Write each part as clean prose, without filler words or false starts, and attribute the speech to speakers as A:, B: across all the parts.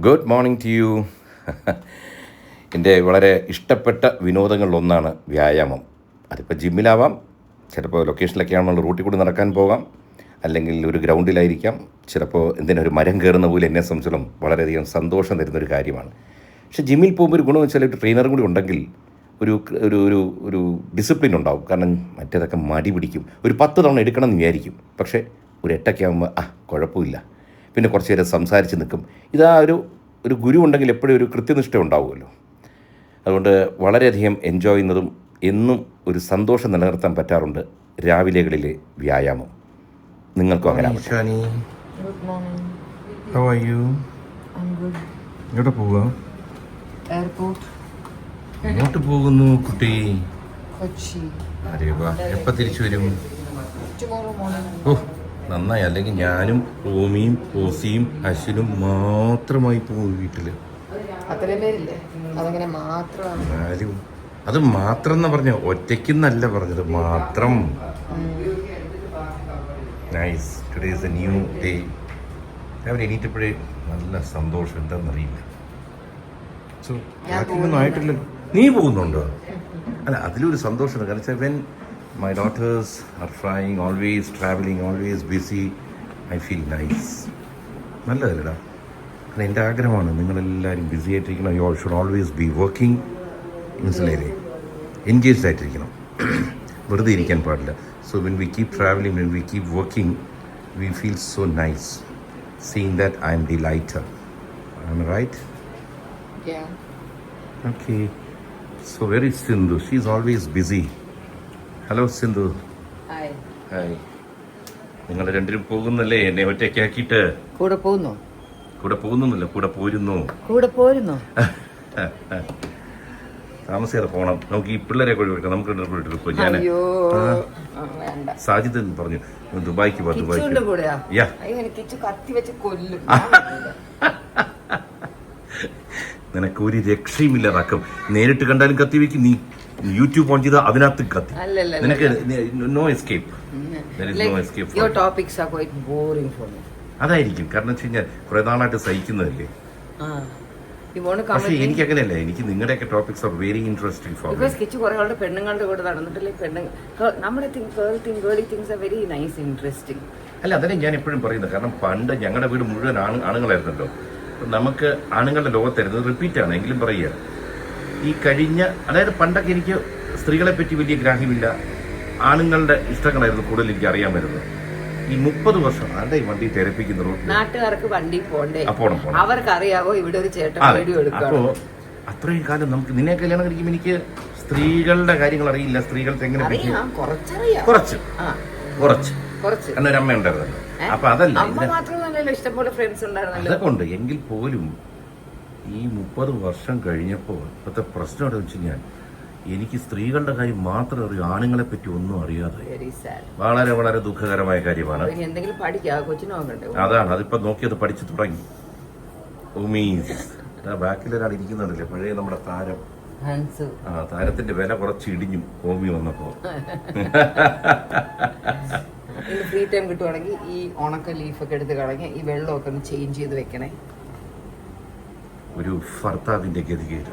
A: Good morning to you. എൻ്റെ വളരെ ഇഷ്ടപ്പെട്ട വിനോദങ്ങളിലൊന്നാണ് വ്യായാമം. അതിപ്പോൾ ജിമ്മിലാവാം, ചിലപ്പോൾ ലൊക്കേഷനിലൊക്കെ ആണെന്നുള്ള റൂട്ടിൽ കൂടി നടക്കാൻ പോകാം, അല്ലെങ്കിൽ ഒരു ഗ്രൗണ്ടിലായിരിക്കാം, ചിലപ്പോൾ എന്തിനാ ഒരു മരം കയറുന്ന പോലെ എന്നെ സംബന്ധിച്ചിടത്തോളം വളരെയധികം സന്തോഷം തരുന്നൊരു കാര്യമാണ്. പക്ഷേ ജിമ്മിൽ പോകുമ്പോൾ ഒരു ഗുണമെന്ന് വെച്ചാൽ ഒരു ട്രെയിനറും കൂടി ഉണ്ടെങ്കിൽ ഒരു ഒരു ഒരു ഒരു ഡിസിപ്ലിൻ ഉണ്ടാവും. കാരണം മറ്റേതൊക്കെ മടി പിടിക്കും, ഒരു 10 തവണ എടുക്കണം എന്ന് വിചാരിക്കും, പക്ഷേ ഒരു 8 ആകുമ്പോൾ കുഴപ്പമില്ല, പിന്നെ കുറച്ച് നേരം സംസാരിച്ച് നിൽക്കും. ഇതാ ഒരു ഗുരു ഉണ്ടെങ്കിൽ എപ്പോഴും ഒരു കൃത്യനിഷ്ഠ ഉണ്ടാവുമല്ലോ. അതുകൊണ്ട് വളരെയധികം എൻജോയ് ചെയ്യുന്നതും എന്നും ഒരു സന്തോഷം നിലനിർത്താൻ പറ്റാറുണ്ട് രാവിലെകളിലെ വ്യായാമം. നിങ്ങൾക്കും അങ്ങനെ എങ്ങോട്ട് പോകുന്നു കുട്ടി? എപ്പോൾ തിരിച്ചു വരും? ഓ നന്നായി, അല്ലെങ്കിൽ ഞാനും റോമിയും ഓസിയും അശ്വിനും മാത്രമായി പോകും വീട്ടിൽ. അത് മാത്രം എന്ന് പറഞ്ഞ ഒറ്റയ്ക്കെന്നല്ല പറഞ്ഞത്, മാത്രം. Nice, today is A new day. രാവിലെ എണീറ്റപ്പോഴേ നല്ല സന്തോഷം, എന്താണെന്നറിയില്ല. സോ ബാക്കിയൊന്നും ആയിട്ടില്ല. നീ പോകുന്നുണ്ടോ? അല്ല, അതിലൊരു സന്തോഷമുണ്ട്. കാരണം വെച്ചാൽ when my daughters are flying, always traveling, always busy, I feel nice. നല്ലതല്ലടാ. കാരണം എൻ്റെ ആഗ്രഹമാണ് നിങ്ങളെല്ലാവരും ബിസി ആയിട്ടിരിക്കണം. You should always be working, മനസ്സിലായില്ലേ? എൻഗേജ്ഡ് ആയിട്ടിരിക്കണം, വെറുതെ ഇരിക്കാൻ പാടില്ല. So when we keep travelling, when we keep working, we feel so nice seeing that I am delighted. I am right? Okay. So where is Sindhu? She is always busy. Hello Sindhu. Hi. നിങ്ങൾ രണ്ടുപേരും പോകുന്നല്ലേ എന്നെ ഒറ്റയ്ക്കാക്കിയിട്ട്?
B: കൂടെ പോകുന്നോ?
A: കൂടെ പോകുന്നില്ല, കൂടെ പോരുന്നു. താമസിയാതെ പോണം. നമുക്ക് ഈ പിള്ളേരെ കൂടി വിളിക്കാം. നമുക്ക് ട്രിപ്പ്. ഞാൻ സാജിദ് പറഞ്ഞു ദുബായിക്ക് പോവാ. നിനക്ക് ഒരു രക്ഷയുമില്ലാതാക്കും. നേരിട്ട് കണ്ടാലും കത്തി വെക്കും. നീ യൂട്യൂബ് ഓൺ ചെയ്താൽ അതിനകത്ത് കത്തി. നിനക്ക് നോ എസ്കേപ്പ്. അതായിരിക്കും. കാരണം വെച്ച് കഴിഞ്ഞാൽ കുറെ നാളായിട്ട് സഹിക്കുന്നതല്ലേ. പക്ഷേ എനിക്ക് അങ്ങനെയല്ല. എനിക്ക് നിങ്ങളുടെയൊക്കെ topics are very interesting for me.
B: Kichu കുറെ ആളുടെ പെണ്ണുങ്ങളുടെ കൂടെ നടന്നിട്ടില്ലേ? നമ്മുടെ വെരി നൈസ്, ഇൻട്രസ്റ്റിംഗ്.
A: അല്ല, അതന്നെ ഞാൻ എപ്പോഴും പറയുന്നത്. കാരണം പണ്ട് ഞങ്ങളുടെ വീട് മുഴുവൻ ആണുങ്ങളായിരുന്നല്ലോ. നമുക്ക് ആണുങ്ങളുടെ ലോകത്തായിരുന്നു. റിപ്പീറ്റ് ആണ് എങ്കിലും പറയുക. ഈ കഴിഞ്ഞ, അതായത് പണ്ടൊക്കെ എനിക്ക് സ്ത്രീകളെ പറ്റി വലിയ ഗ്രാഹ്യമില്ല, ആണുങ്ങളുടെ ഇഷ്ടങ്ങളായിരുന്നു കൂടുതൽ എനിക്ക് അറിയാൻ വരുന്നത്. ഈ 30 വർഷം ആരുടെ ഈ വണ്ടി തെരപ്പിക്കുന്ന
B: നാട്ടുകാർക്ക് വണ്ടി പോണ്ടേ, അവർക്കറിയാവോ ഇവിടെ ഒരു ചേട്ടൻ വീഡിയോ എടുക്കും.
A: അപ്പോ അത്രയും കാലം നമുക്ക് നിന്നെ കല്യാണം കഴിക്കുമ്പോൾ എനിക്ക് സ്ത്രീകളുടെ കാര്യങ്ങൾ അറിയില്ല. സ്ത്രീകൾക്ക് എങ്ങനെ കുറച്ച് എന്നൊരു അമ്മ ഉണ്ടായിരുന്നല്ലോ. അപ്പൊ അതല്ല,
B: ഇഷ്ടംപോലെ ഫ്രണ്ട്സ് ഉണ്ടായിരുന്നല്ലോ.
A: അതൊക്കെ ഉണ്ട്. എങ്കിൽ പോലും ഈ 30 വർഷം കഴിഞ്ഞപ്പോൾ ഇപ്പോഴത്തെ പ്രശ്നം എന്താ വെച്ച് കഴിഞ്ഞാൽ എനിക്ക് സ്ത്രീകളുടെ കാര്യം മാത്രം അറിയൂ, ആണുങ്ങളെ പറ്റി ഒന്നും അറിയാതെ. വളരെ വളരെ ദുഃഖകരമായ കാര്യമാണ്. അതാണ്, അതിപ്പോ നോക്കിയത് പഠിച്ചു തുടങ്ങി. ബാക്കിലൊരാൾ ഇരിക്കുന്നുണ്ടല്ലേ, പഴയ നമ്മുടെ താരം. താരത്തിന്റെ വില കുറച്ച് ഇടിഞ്ഞു ഓമി വന്നപ്പോ.
B: ഫ്രീ ടൈം കിട്ടുവാണെങ്കിൽ ഈ ഉണക്ക ലീഫൊക്കെ എടുത്ത് കളഞ്ഞ് ഈ വെള്ളമൊക്കെ ഒന്ന് ചേഞ്ച് ചെയ്ത് വെക്കണേ.
A: ഒരു ഭർത്താവിന്റെ ഗതികേട്.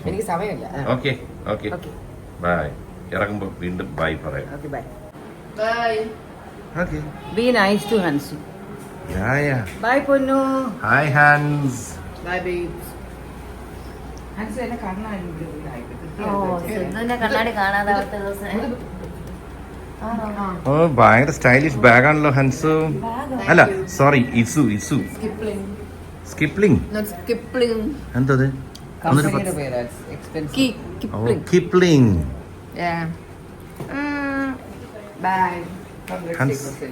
B: എനിക്ക് സമയമില്ല.
A: Okay bye. ഇറങ്ങുമ്പോൾ വീണ്ടും ബൈ പറയാം.
B: Be nice to Hansu. Bye Ponnu.
A: Hi Hans.
B: Bye babes. Hansu എന്നെ കണ്ണാടി
C: കാണാതാവത്ത ദിവസം.
A: ഓ, ഭയങ്കര സ്റ്റൈലിഷ് ബാഗാണല്ലോ ഹൻസു. അല്ല സോറി, ഇസു. സ്കിപ്ലിംഗ്. എന്തത്? Kipling.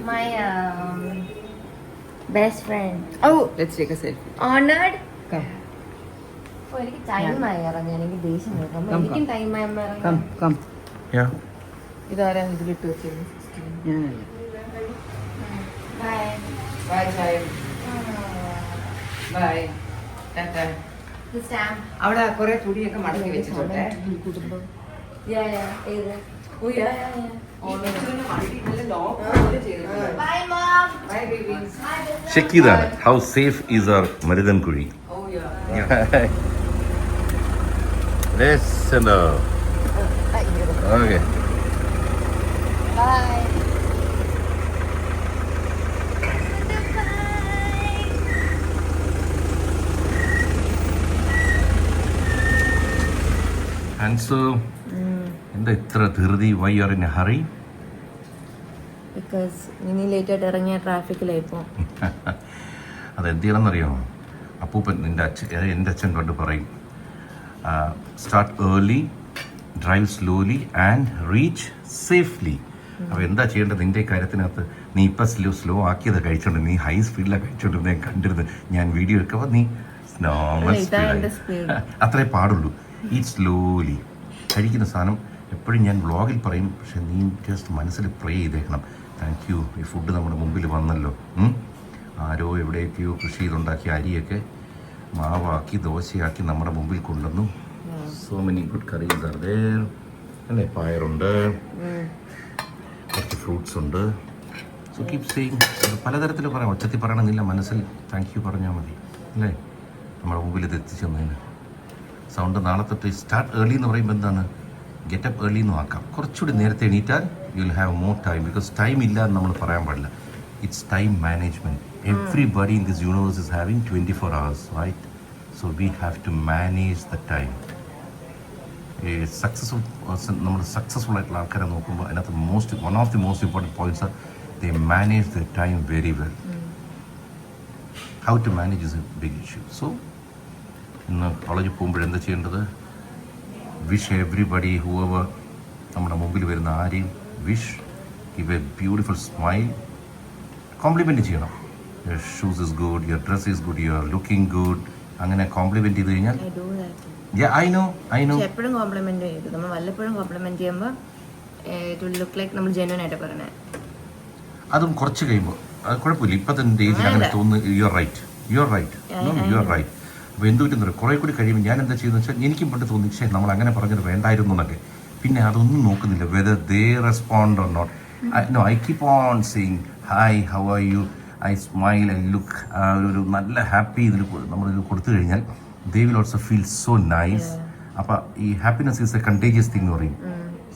C: My best friend.
B: Oh, let's take a selfie.
C: Honored.
B: Come.
C: എനിക്ക് ടൈമായി ഇറങ്ങാൻ. എനിക്ക് ദേഷ്യം വരും. എനിക്കും ടൈമായി ഇറങ്ങാൻ.
B: Come.
A: Yeah.
B: ഇതാരാ ഇതിലിട്ട് വെച്ചത്? ബൈ. അവിടെ കുറെ തുണിയൊക്കെ മടക്കി വെച്ചിട്ടുണ്ട്.
C: Bye, Mom.
B: Bye, babies.
A: Check ചെയ്താണ് how safe is our Maruthankuzhi.
B: Oh, yeah.
A: രസമുണ്ടോ? ഓക്കെ.
C: Bye.
A: ഹൻസു, എന്താ ഇത്ര ധൃതി? Why are in a hurry?
C: Because ഇനി ലേറ്റ് ആയിട്ട് ഇറങ്ങിയ ട്രാഫിക്കിലായിപ്പോ.
A: അതെന്ത് ചെയ്യണമെന്നറിയാമോ? അപ്പൂപ്പൻ എൻ്റെ അച്ഛൻ പണ്ട് പറയും, start early, drive slowly and reach safely. അപ്പോൾ എന്താ ചെയ്യേണ്ടത്? നിൻ്റെ കാര്യത്തിനകത്ത് നീ ഇപ്പം സ്ലോ ആക്കിയത് കഴിച്ചോണ്ട്, നീ ഹൈ സ്പീഡിലാണ് കഴിച്ചോണ്ട് ഞാൻ കണ്ടിരുന്നത്. ഞാൻ വീഡിയോ എടുക്കുമ്പോൾ നീ നോർമൽ സ്പീഡ്, അത്രേ പാടുള്ളൂ. ഈ സ്ലോലി കഴിക്കുന്ന സാധനം എപ്പോഴും ഞാൻ വ്ളോഗിൽ പറയും, പക്ഷെ നീ ജസ്റ്റ് മനസ്സിൽ പ്രേ ചെയ്തേക്കണം. താങ്ക് യു, ഈ ഫുഡ് നമ്മുടെ മുമ്പിൽ വന്നല്ലോ. ആരോ എവിടെയൊക്കെയോ കൃഷി ചെയ്തുണ്ടാക്കിയ അരിയൊക്കെ മാവാക്കി ദോശയാക്കി നമ്മുടെ മുമ്പിൽ കൊണ്ടുവന്നു. So many good curries are there അല്ലേ? പയറുണ്ട്, കുറച്ച് ഫ്രൂട്ട്സ് ഉണ്ട്. So keep saying. പലതരത്തിൽ പറയാം, ഒച്ചത്തിൽ പറയണമെന്നില്ല, മനസ്സിൽ താങ്ക് യു പറഞ്ഞാൽ മതി അല്ലേ? നമ്മുടെ മുമ്പിൽ ഇത് എത്തിച്ചു തന്നതിന്. സൗണ്ട് നാളെ തൊട്ട് സ്റ്റാർട്ട് ഏർലി എന്ന് പറയുമ്പോൾ എന്താണ്? ഗെറ്റപ്പ് ഏർലി എന്ന് ആക്കാം. കുറച്ചുകൂടി നേരത്തെ എണീറ്റാൽ you will have more time. Because time ഇല്ല എന്ന് നമ്മൾ പറയാൻ പാടില്ല. It's time management. Everybody in this universe is having 24 hours, right? So we have to manage the time. നമ്മൾ സക്സസ്ഫുൾ ആയിട്ടുള്ള ആൾക്കാരെ നോക്കുമ്പോൾ അതിനകത്ത് one of the most important points are they manage the time very well. How to manage is a big issue. So ഇന്ന് കോളേജിൽ പോകുമ്പോഴെന്താ ചെയ്യേണ്ടത്? Wish everybody whoever നമ്മുടെ മുമ്പിൽ വരുന്ന ആരെയും wish, give a beautiful smile, compliment ചെയ്യണം. Your shoes is good, your dress is good, you are looking good. അങ്ങനെ compliment ചെയ്ത് കഴിഞ്ഞാൽ ഐ നോ
C: എപ്പോഴും കോംപ്ലിമെന്റ് ചെയ്തു. നമ്മൾ വല്ലപ്പോഴും കോംപ്ലിമെന്റ് ചെയ്യുമ്പോൾ ഇറ്റ് വിൽ ലുക്ക് ലൈക്ക് നമ്മൾ ജെന്യൂൻ ആയിട്ട് പറയണേ.
A: അതും കുറച്ച് കഴിയുമ്പോൾ അത് കുഴപ്പമില്ല. ഇപ്പോഴത്തെ ഏജിൽ അങ്ങനെ തോന്നുന്നു. You are right. അപ്പോൾ എന്ത് പറ്റുന്നറിയോ? കുറേ കൂടി കഴിയുമ്പോൾ ഞാൻ എന്താ ചെയ്യുന്നത് വെച്ചാൽ, എനിക്കും പണ്ട് തോന്നി പക്ഷേ നമ്മൾ അങ്ങനെ പറഞ്ഞത് വേണ്ടായിരുന്നു എന്നൊക്കെ. പിന്നെ അതൊന്നും നോക്കുന്നില്ല, whether they respond or not. No, I keep on saying hi, how are you, I smile, I look. ഒരു നല്ല ഹാപ്പി ഇതിൽ നമ്മളിത് കൊടുത്തു കഴിഞ്ഞാൽ they will also feel so nice. അപ്പോൾ ഈ happiness is a contagious thing എന്ന് പറയും.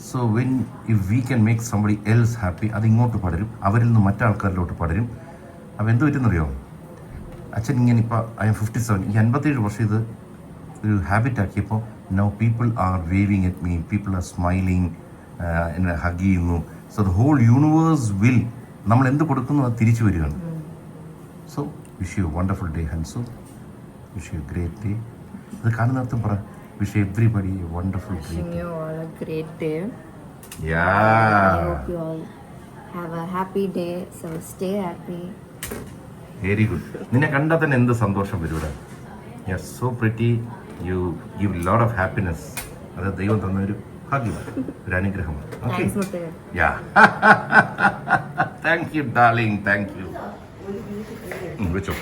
A: So when if we can make somebody else happy, അത് ഇങ്ങോട്ട് പടരും, അവരിൽ നിന്ന് മറ്റാൾക്കാരിലോട്ട് പടരും. അപ്പോൾ എന്ത് പറ്റുന്നറിയോ? അച്ഛൻ ഇങ്ങനെ ഇപ്പോൾ ഐ എം 57, ഈ 57 വർഷം ഇത് ഒരു ഹാബിറ്റാക്കിയപ്പോൾ now people are waving at me, people are smiling, എന്നെ ഹഗ് ചെയ്യുന്നു. So the whole universe will, നമ്മൾ എന്ത് കൊടുക്കുന്നു അത് തിരിച്ചു വരികയാണ്. So wish you wonderful day Hansu, wish you great day. അത് കാണുന്നിടത്തും പറ, wish everybody a wonderful
C: great day.
A: Yeah.
C: I hope you all have a happy day. So stay happy.
A: Very good. നിന്നെ കണ്ടാൽ തന്നെ എന്ത് സന്തോഷം വരൂടെ. You are so pretty, you give lot of happiness. അത് ദൈവം തന്ന ഒരു ഭാഗ്യമാണ്, ഒരു അനുഗ്രഹമാണ്. Okay, yeah, thank you darling, thank you. വെച്ചോ.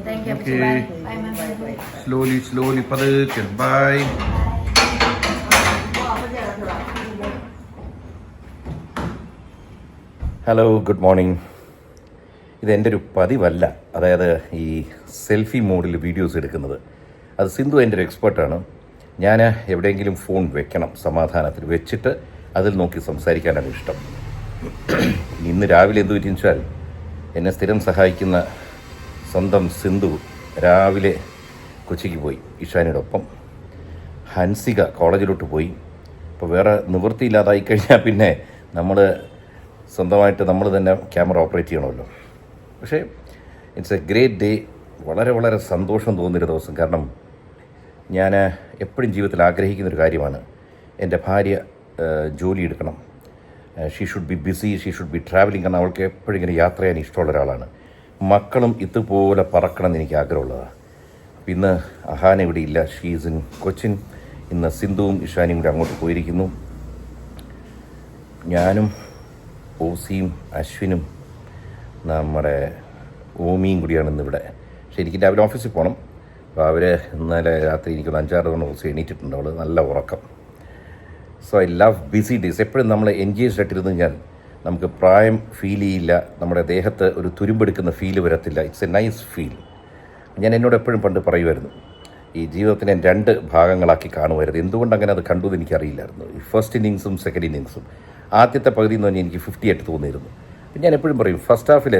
C: Thank you.
A: Okay.
C: Bye.
A: Slowly, പതുക്കെ. ബൈ. Hello, good morning. ഇതെൻ്റെ ഒരു പതിവല്ല, അതായത് ഈ സെൽഫി മോഡിൽ വീഡിയോസ് എടുക്കുന്നത്. അത് സിന്ധു എൻ്റെ ഒരു എക്സ്പേർട്ടാണ്. ഞാൻ എവിടെയെങ്കിലും ഫോൺ വെക്കണം, സമാധാനത്തിൽ വെച്ചിട്ട് അതിൽ നോക്കി സംസാരിക്കാനാണ് ഇഷ്ടം. ഇന്ന് രാവിലെ എന്ത് പറ്റിയെന്ന് വെച്ചാൽ, എന്നെ സ്ഥിരം സഹായിക്കുന്ന സ്വന്തം സിന്ധു രാവിലെ കൊച്ചിക്ക് പോയി ഇഷാനിയുടെ ഒപ്പം. ഹൻസിക കോളേജിലോട്ട് പോയി. അപ്പോൾ വേറെ നിവൃത്തിയില്ലാതായി കഴിഞ്ഞാൽ പിന്നെ നമ്മൾ സ്വന്തമായിട്ട് നമ്മൾ തന്നെ ക്യാമറ ഓപ്പറേറ്റ് ചെയ്യണമല്ലോ. പക്ഷേ ഇറ്റ്സ് എ ഗ്രേറ്റ് ഡേ. വളരെ വളരെ സന്തോഷം തോന്നിയൊരു ദിവസം. കാരണം ഞാൻ എപ്പോഴും ജീവിതത്തിൽ ആഗ്രഹിക്കുന്നൊരു കാര്യമാണ്, എൻ്റെ ഭാര്യ ജോലി എടുക്കണം. She should be BC, she should be travelling. കാരണം അവൾക്ക് എപ്പോഴും ഇങ്ങനെ യാത്ര ചെയ്യാൻ ഇഷ്ടമുള്ള ഒരാളാണ്. മക്കളും ഇതുപോലെ പറക്കണം എന്ന് എനിക്ക് ആഗ്രഹമുള്ളതാണ്. അപ്പോൾ ഇന്ന് അഹാന ഇവിടെ ഇല്ല, ഷീസ് ഇൻ കൊച്ചിൻ. ഇന്ന് സിന്ധുവും ഇഷാനിയും കൂടി അങ്ങോട്ട് പോയിരിക്കുന്നു. ഞാനും ഓസിയും അശ്വിനും നമ്മുടെ ഓമിയും കൂടിയാണ് ഇന്നിവിടെ. പക്ഷേ എനിക്ക് രാവിലെ ഓഫീസിൽ പോകണം. അപ്പോൾ അവർ ഇന്നലെ രാത്രി എനിക്കൊന്ന് 5-6 തവണ ഓസി എണീറ്റിട്ടുണ്ട്. അവൾ നല്ല ഉറക്കം. So I love busy days. എപ്പോഴും നമ്മൾ എൻഗേജ്ഡ് ആയിട്ടിരുന്ന് ഞാൻ നമുക്ക് പ്രായം ഫീൽ ചെയ്യില്ല, നമ്മുടെ ദേഹത്ത് ഒരു തുരുമ്പെടുക്കുന്ന ഫീൽ വരത്തില്ല. It's A nice feel. ഞാൻ എന്നോട് എപ്പോഴും പണ്ട് പറയുമായിരുന്നു, ഈ ജീവിതത്തിനെ 2 ഭാഗങ്ങളാക്കി കാണുമായിരുന്നു. എന്തുകൊണ്ട് അങ്ങനെ അത് കണ്ടു എന്ന് എനിക്കറിയില്ലായിരുന്നു. ഈ ഫസ്റ്റ് ഇന്നിങ്സും സെക്കൻഡ് ഇന്നിങ്സും. ആദ്യത്തെ പകുതി എന്ന് പറഞ്ഞാൽ എനിക്ക് 50 ആയിട്ട് തോന്നിയിരുന്നു. അപ്പം ഞാൻ എപ്പോഴും പറയും, ഫസ്റ്റ് ഹാഫിൽ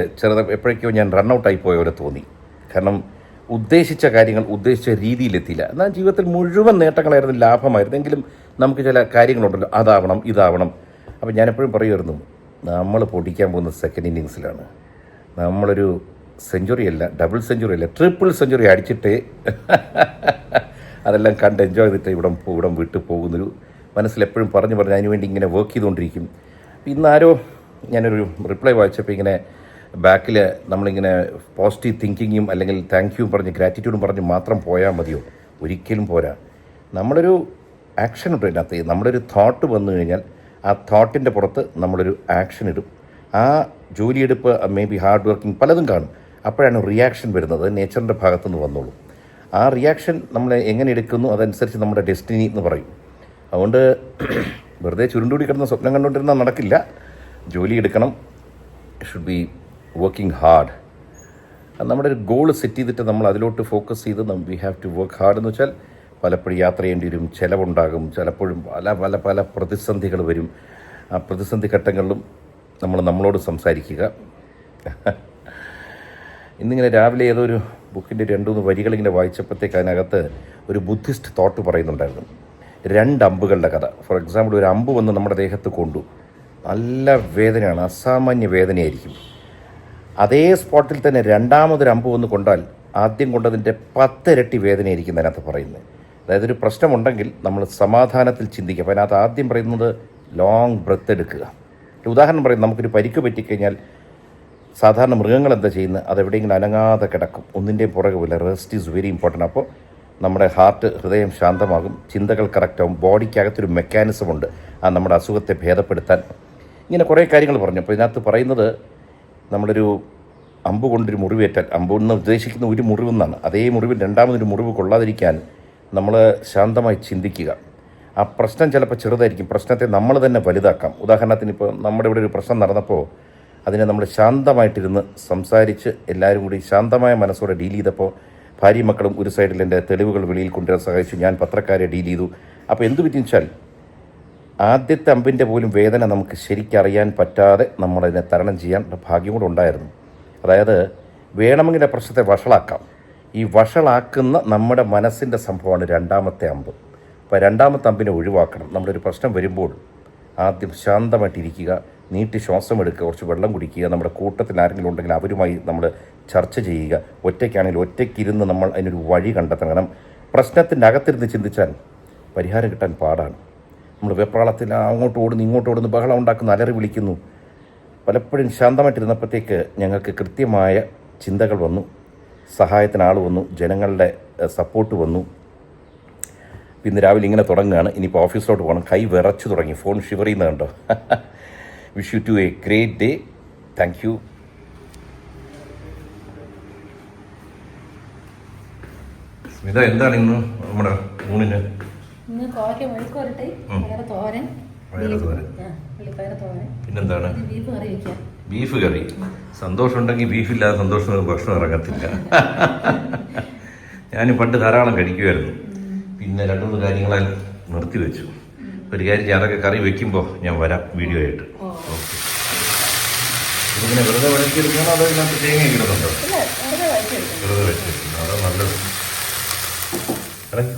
A: എപ്പോഴേക്കോ ഞാൻ റണ്ണൗട്ടായി പോയ പോലെ തോന്നി. കാരണം ഉദ്ദേശിച്ച കാര്യങ്ങൾ ഉദ്ദേശിച്ച രീതിയിലെത്തിയില്ല. എന്നാൽ ജീവിതത്തിൽ മുഴുവൻ നേട്ടങ്ങളായിരുന്നു, ലാഭമായിരുന്നു. എങ്കിലും നമുക്ക് ചില കാര്യങ്ങളുണ്ടല്ലോ, അതാവണം ഇതാവണം. അപ്പം ഞാനെപ്പോഴും പറയുമായിരുന്നു, നമ്മൾ പൊടിക്കാൻ പോകുന്ന സെക്കൻഡ് ഇന്നിങ്സിലാണ്. നമ്മളൊരു സെഞ്ചുറി അല്ല, ഡബിൾ സെഞ്ചുറി അല്ല, ട്രിപ്പിൾ സെഞ്ചുറി അടിച്ചിട്ട് അതെല്ലാം കണ്ട് എൻജോയ് ചെയ്തിട്ട് ഇവിടം വിട്ടു പോകുന്നൊരു മനസ്സിലെപ്പോഴും പറഞ്ഞ് അതിനുവേണ്ടി ഇങ്ങനെ വർക്ക് ചെയ്തുകൊണ്ടിരിക്കും. ഇന്നാരോ ഞാനൊരു റിപ്ലൈ വായിച്ചപ്പോൾ ഇങ്ങനെ ബാക്കിൽ നമ്മളിങ്ങനെ പോസിറ്റീവ് തിങ്കിങ്ങും അല്ലെങ്കിൽ താങ്ക് യു പറഞ്ഞ് ഗ്രാറ്റിറ്റ്യൂഡും പറഞ്ഞ് മാത്രം പോയാൽ മതിയോ? ഒരിക്കലും പോരാ. നമ്മളൊരു ആക്ഷൻ ഉണ്ട് അതിനകത്ത്. നമ്മളൊരു തോട്ട് വന്നു കഴിഞ്ഞാൽ ആ തോട്ടിൻ്റെ പുറത്ത് നമ്മളൊരു ആക്ഷൻ ഇടും. ആ ജോലിയെടുപ്പ് മേ ബി ഹാർഡ് വർക്കിംഗ് പലതും കാണും. അപ്പോഴാണ് റിയാക്ഷൻ വരുന്നത്. നേച്ചറിൻ്റെ ഭാഗത്തുനിന്ന് വന്നോളൂ. ആ റിയാക്ഷൻ നമ്മൾ എങ്ങനെ എടുക്കുന്നു അതനുസരിച്ച് നമ്മുടെ ഡെസ്റ്റിനി എന്ന് പറയും. അതുകൊണ്ട് വെറുതെ ചുരുണ്ടുകൂടി കിടന്ന സ്വപ്നം കണ്ടുകൊണ്ടിരുന്നാൽ നടക്കില്ല. ജോലി എടുക്കണം. Should be working hard. നമ്മുടെ ഒരു ഗോൾ സെറ്റ് ചെയ്തിട്ട് നമ്മൾ അതിലോട്ട് ഫോക്കസ് ചെയ്ത് we have to work hard എന്ന് വെച്ചാൽ പലപ്പോഴും യാത്ര ചെയ്യേണ്ടി വരും, ചിലവുണ്ടാകും, ചിലപ്പോഴും പല പല പല പ്രതിസന്ധികൾ വരും. ആ പ്രതിസന്ധി ഘട്ടങ്ങളിലും നമ്മളോട് സംസാരിക്കുക. ഇന്നിങ്ങനെ രാവിലെ ഏതോ ഒരു ബുക്കിൻ്റെ 2-3 വരികളിങ്ങനെ വായിച്ചപ്പോഴത്തേക്ക് അതിനകത്ത് ഒരു ബുദ്ധിസ്റ്റ് തോട്ട് പറയുന്നുണ്ടായിരുന്നു. 2 അമ്പുകളുടെ കഥ. ഫോർ എക്സാമ്പിൾ, ഒരു അമ്പ് വന്ന് നമ്മുടെ ദേഹത്ത് കൊണ്ടു, നല്ല വേദനയാണ്, അസാമാന്യ വേദനയായിരിക്കും. അതേ സ്പോട്ടിൽ തന്നെ രണ്ടാമതൊരു അമ്പ് വന്ന് കൊണ്ടാൽ ആദ്യം കൊണ്ടതിൻ്റെ 10 ഇരട്ടി വേദനയായിരിക്കും അതിനകത്ത് പറയുന്നത്. അതായത് ഒരു പ്രശ്നമുണ്ടെങ്കിൽ നമ്മൾ സമാധാനത്തിൽ ചിന്തിക്കുക. അപ്പോൾ അതിനകത്ത് ആദ്യം പറയുന്നത് ലോങ് ബ്രെത്ത് എടുക്കുക. ഉദാഹരണം പറയും, നമുക്കൊരു പരിക്ക് പറ്റിക്കഴിഞ്ഞാൽ സാധാരണ മൃഗങ്ങൾ എന്താ ചെയ്യുന്നത്? അതെവിടെയെങ്കിലും അനങ്ങാതെ കിടക്കും, ഒന്നിൻ്റെയും പുറകെ പോലെ. Rest is very important. അപ്പോൾ നമ്മുടെ ഹൃദയം ശാന്തമാകും, ചിന്തകൾ കറക്റ്റാവും, ബോഡിക്കകത്തൊരു മെക്കാനിസം ഉണ്ട് ആ നമ്മുടെ അസുഖത്തെ ഭേദപ്പെടുത്താൻ. ഇങ്ങനെ കുറേ കാര്യങ്ങൾ പറഞ്ഞു. അപ്പോൾ ഇതിനകത്ത് പറയുന്നത്, നമ്മളൊരു അമ്പ് കൊണ്ടൊരു മുറിവേറ്റാൽ, അമ്പെന്ന് ഉദ്ദേശിക്കുന്ന ഒരു മുറിവെന്നാണ്, അതേ മുറിവിൽ രണ്ടാമതൊരു മുറിവ് കൊള്ളാതിരിക്കാൻ നമ്മൾ ശാന്തമായി ചിന്തിക്കുക. ആ പ്രശ്നം ചിലപ്പോൾ ചെറുതായിരിക്കും, പ്രശ്നത്തെ നമ്മൾ തന്നെ വലുതാക്കാം. ഉദാഹരണത്തിന് ഇപ്പോൾ നമ്മുടെ ഇവിടെ ഒരു പ്രശ്നം നടന്നപ്പോൾ അതിനെ നമ്മൾ ശാന്തമായിട്ടിരുന്ന് സംസാരിച്ച് എല്ലാവരും കൂടി ശാന്തമായ മനസ്സോടെ ഡീൽ ചെയ്തപ്പോൾ ഭാര്യയും മക്കളും ഒരു സൈഡിൽ എൻ്റെ തെളിവുകൾ വെളിയിൽ കൊണ്ടുവരാൻ സഹായിച്ചു, ഞാൻ പത്രക്കാരെ ഡീൽ ചെയ്തു. അപ്പോൾ എന്ത് പറ്റിച്ചാൽ ആദ്യത്തെ അമ്പിൻ്റെ പോലും വേദന നമുക്ക് ശരിക്കറിയാൻ പറ്റാതെ നമ്മളതിനെ തരണം ചെയ്യാൻ ഭാഗ്യം കൂടെ ഉണ്ടായിരുന്നു. അതായത് വേണമെങ്കിൽ ആ പ്രശ്നത്തെ വഷളാക്കാം. ഈ വഷളാക്കുന്ന നമ്മുടെ മനസ്സിൻ്റെ സംഭവമാണ് രണ്ടാമത്തെ അമ്പ്. അപ്പോൾ രണ്ടാമത്തെ അമ്പിനെ ഒഴിവാക്കണം. നമ്മളൊരു പ്രശ്നം വരുമ്പോൾ ആദ്യം ശാന്തമായിട്ടിരിക്കുക, നീട്ടി ശ്വാസം എടുക്കുക, കുറച്ച് വെള്ളം കുടിക്കുക, നമ്മുടെ കൂട്ടത്തിൽ ആരെങ്കിലും ഉണ്ടെങ്കിൽ അവരുമായി നമ്മൾ ചർച്ച ചെയ്യുക. ഒറ്റയ്ക്കാണെങ്കിൽ ഒറ്റയ്ക്കിരുന്ന് നമ്മൾ അതിനൊരു വഴി കണ്ടെത്തണം. കാരണം പ്രശ്നത്തിൻ്റെ അകത്തിരുന്ന് ചിന്തിച്ചാൽ പരിഹാരം കിട്ടാൻ പാടാണ്. നമ്മൾ വെപ്രാളത്തിൽ അങ്ങോട്ട് ഓടുന്നു ഇങ്ങോട്ട് ഓടുന്നു, ബഹളം ഉണ്ടാക്കുന്നു, അലറി വിളിക്കുന്നു. പലപ്പോഴും ശാന്തമായിട്ടിരുന്നപ്പോഴത്തേക്ക് ഞങ്ങൾക്ക് കൃത്യമായ ചിന്തകൾ വന്നു, സഹായത്തിന് ആൾ വന്നു, ജനങ്ങളുടെ സപ്പോർട്ട് വന്നു. ഇന്ന് രാവിലെ ഇങ്ങനെ തുടങ്ങുകയാണ്. ഇനിയിപ്പോൾ ഓഫീസിലോട്ട് പോകണം. കൈ വിറച്ചു തുടങ്ങി, ഫോൺ ഷിവർ ചെയ്യുന്നത് കണ്ടോ. Wish you to a great day. Thank you. Smitha, എന്താണ് ഇന്ന് നമ്മുടെ ഊണിന്? പിന്നെന്താണ്? ബീഫ് കറി. സന്തോഷമുണ്ടെങ്കിൽ ബീഫില്ലാതെ സന്തോഷം ഭക്ഷണം ഇറങ്ങത്തില്ല. ഞാൻ പണ്ട് ധാരാളം കഴിക്കുമായിരുന്നു, പിന്നെ 2-3 കാര്യങ്ങളാൽ നിർത്തിവെച്ചു. ഒരു കാര്യം, അതൊക്കെ കറി വെക്കുമ്പോൾ ഞാൻ വരാം വീഡിയോ ആയിട്ട്. ഓക്കെ. ഇതിങ്ങനെ വെറുതെ വഴക്കിയെടുക്കണോ അതോ ഇതിനകത്ത് തേങ്ങ ഇടുന്നുണ്ടോ? വെറുതെ വെച്ചെടുക്കുന്നു, അതോ നല്ലത്. ഇറങ്ങി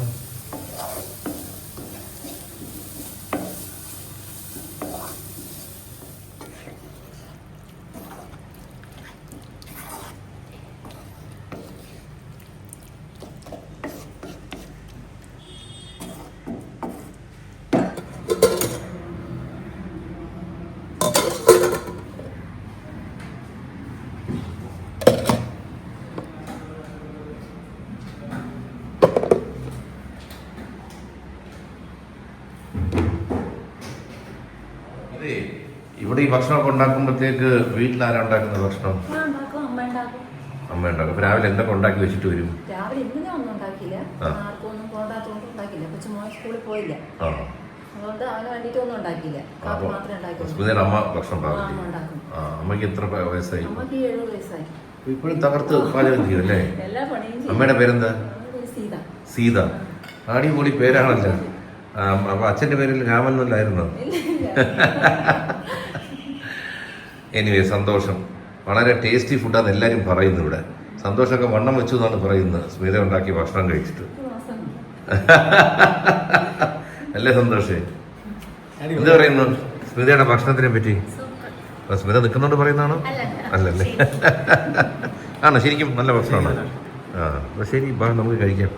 A: ഇവിടെ ഈ ഭക്ഷണമൊക്കെ ഉണ്ടാക്കുമ്പോഴത്തേക്ക് വീട്ടിലാരാ ഉണ്ടാക്കുന്ന ഭക്ഷണം? അമ്മ ഉണ്ടാക്കും. അപ്പൊ രാവിലെ എന്തൊക്കെ ഉണ്ടാക്കി വെച്ചിട്ട് വരും?
C: രാവിലെ ഇന്നലെ ഒന്നും ഉണ്ടാക്കിയില്ല, ആർക്കും ഒന്നും പോകാത്തതുകൊണ്ട് ഉണ്ടാക്കില്ല. കൊച്ചുമോൻ സ്കൂളിൽ പോയില്ല, അതുകൊണ്ട് അവന് വേണ്ടിയിട്ട് ഒന്നും ഉണ്ടാക്കിയില്ല. കാപ്പി മാത്രമേ ഉണ്ടാക്കിയുള്ളൂ.
A: സ്മിതയുടെ അമ്മ ഭക്ഷണം
C: ആ,
A: ഉണ്ടാക്കി.
C: അമ്മ ഉണ്ടാക്കും.
A: അമ്മയ്ക്ക് എത്ര വയസ്സായി?
C: അമ്മക്ക് 70 വയസ്സായി.
A: ഇപ്പോഴും തകർത്ത് പാചകം ചെയ്യും അല്ലേ?
C: എല്ലാ പണിയും ചെയ്യും.
A: അമ്മയുടെ പേരെന്താ?
C: സീത.
A: സീത. അടിപൊളി പേരാണല്ലോ. അപ്പൊ അച്ഛന്റെ പേരിൽ രാമൻ എന്നല്ലായിരുന്നോ? എനിവേ സന്തോഷം. വളരെ ടേസ്റ്റി ഫുഡാന്ന് എല്ലാവരും പറയുന്നു ഇവിടെ. സന്തോഷമൊക്കെ വണ്ണം വെച്ചു എന്നാണ് പറയുന്നത് സ്മിത ഉണ്ടാക്കി ഭക്ഷണം കഴിച്ചിട്ട്. അല്ലേ സന്തോഷേ? എന്ത് പറയുന്നു സ്മിതയുടെ ഭക്ഷണത്തിനെ പറ്റി? സ്മിത നിൽക്കുന്നോണ്ട് പറയുന്നതാണോ? അല്ലല്ലേ? ആണോ? ശരിക്കും നല്ല ഭക്ഷണമാണ്. അപ്പൊ ശരി, ബാ നമുക്ക് കഴിക്കാം.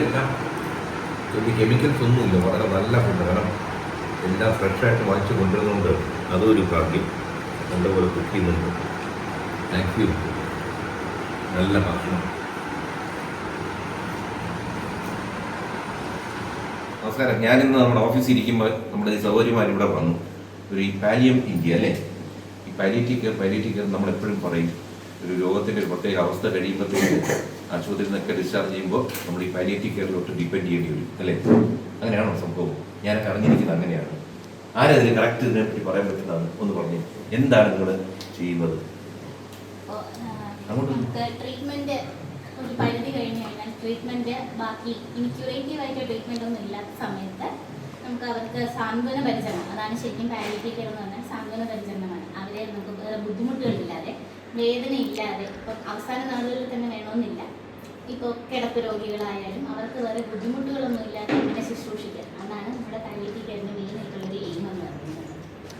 A: എല്ലാം വലിയ കെമിക്കൽസ് ഒന്നുമില്ല, വളരെ നല്ല ഫുഡ്. കാരണം എല്ലാം ഫ്രഷായിട്ട് വാങ്ങിച്ച് കൊണ്ടുവരുന്നതുകൊണ്ട് അതൊരു ഭാഗ്യം. നല്ലപോലെ കുക്ക് ചെയ്യുന്നുണ്ട്. Thank you. നല്ല ഭക്ഷണം. നമസ്കാരം. ഞാനിന്ന് നമ്മുടെ ഓഫീസിൽ ഇരിക്കുമ്പോൾ നമ്മുടെ ഈ സൗകര്യമാർ ഇവിടെ വന്നു. ഒരു ഈ പാലിയം ഇന്ത്യ അല്ലേ, ഈ പാലിയേറ്റീവ് കെയർ നമ്മളെപ്പോഴും പറയും ഒരു രോഗത്തിൻ്റെ ഒരു പ്രത്യേക അവസ്ഥ കഴിയുമ്പോഴത്തേക്ക് ആശുപത്രിയിൽ നിന്നൊക്കെ ഡിസ്ചാർജ് ചെയ്യുമ്പോൾ നമ്മൾ ഈ പാലിയേറ്റീവ് കെയറിലോട്ട് ഡിപ്പെൻഡ് ചെയ്യേണ്ടി വരും അല്ലേ? അങ്ങനെയാണോ സംഭവം? ഞാനൊക്കെ അറിഞ്ഞിരിക്കുന്നത് അങ്ങനെയാണ്. ആരതിന് കറക്റ്റ് ഇതിനെപ്പറ്റി പറയാൻ പറ്റുന്നതാണ്? ഒന്ന് പറഞ്ഞു. എന്താണ് നിങ്ങൾ ചെയ്യുന്നത്?
D: നമുക്ക് ട്രീറ്റ്മെന്റ് ഒരു പരിധി കഴിഞ്ഞ് കഴിഞ്ഞാൽ ട്രീറ്റ്മെന്റ് ബാക്കി ഇനി ക്യൂറേറ്റീവ് ആയിട്ട് ട്രീറ്റ്മെന്റ് ഒന്നും ഇല്ലാത്ത സമയത്ത് നമുക്ക് അവർക്ക് സാന്ത്വന പരിചരണം, അതാണ് ശരിക്കും പാലിയേറ്റീവ് കെയർ എന്ന് പറഞ്ഞാൽ സാന്ത്വന പരിചരണമാണ്. അവരെ നമുക്ക് വേറെ ബുദ്ധിമുട്ടുകളില്ലാതെ വേദനയില്ലാതെ ഇപ്പോൾ അവസാന നാളുകളിൽ തന്നെ വേണമെന്നില്ല, ഇപ്പോൾ കിടപ്പ് രോഗികളായാലും അവർക്ക് വേറെ ബുദ്ധിമുട്ടുകളൊന്നും ഇല്ലാതെ ഇങ്ങനെ ശുശ്രൂഷിക്കുക. അതാണ് നമ്മുടെ പാലിയേറ്റീവ് കെയറിന് മെയിൻ ആയിട്ടുള്ളൊരു എയിം എന്ന് പറയുന്നത്.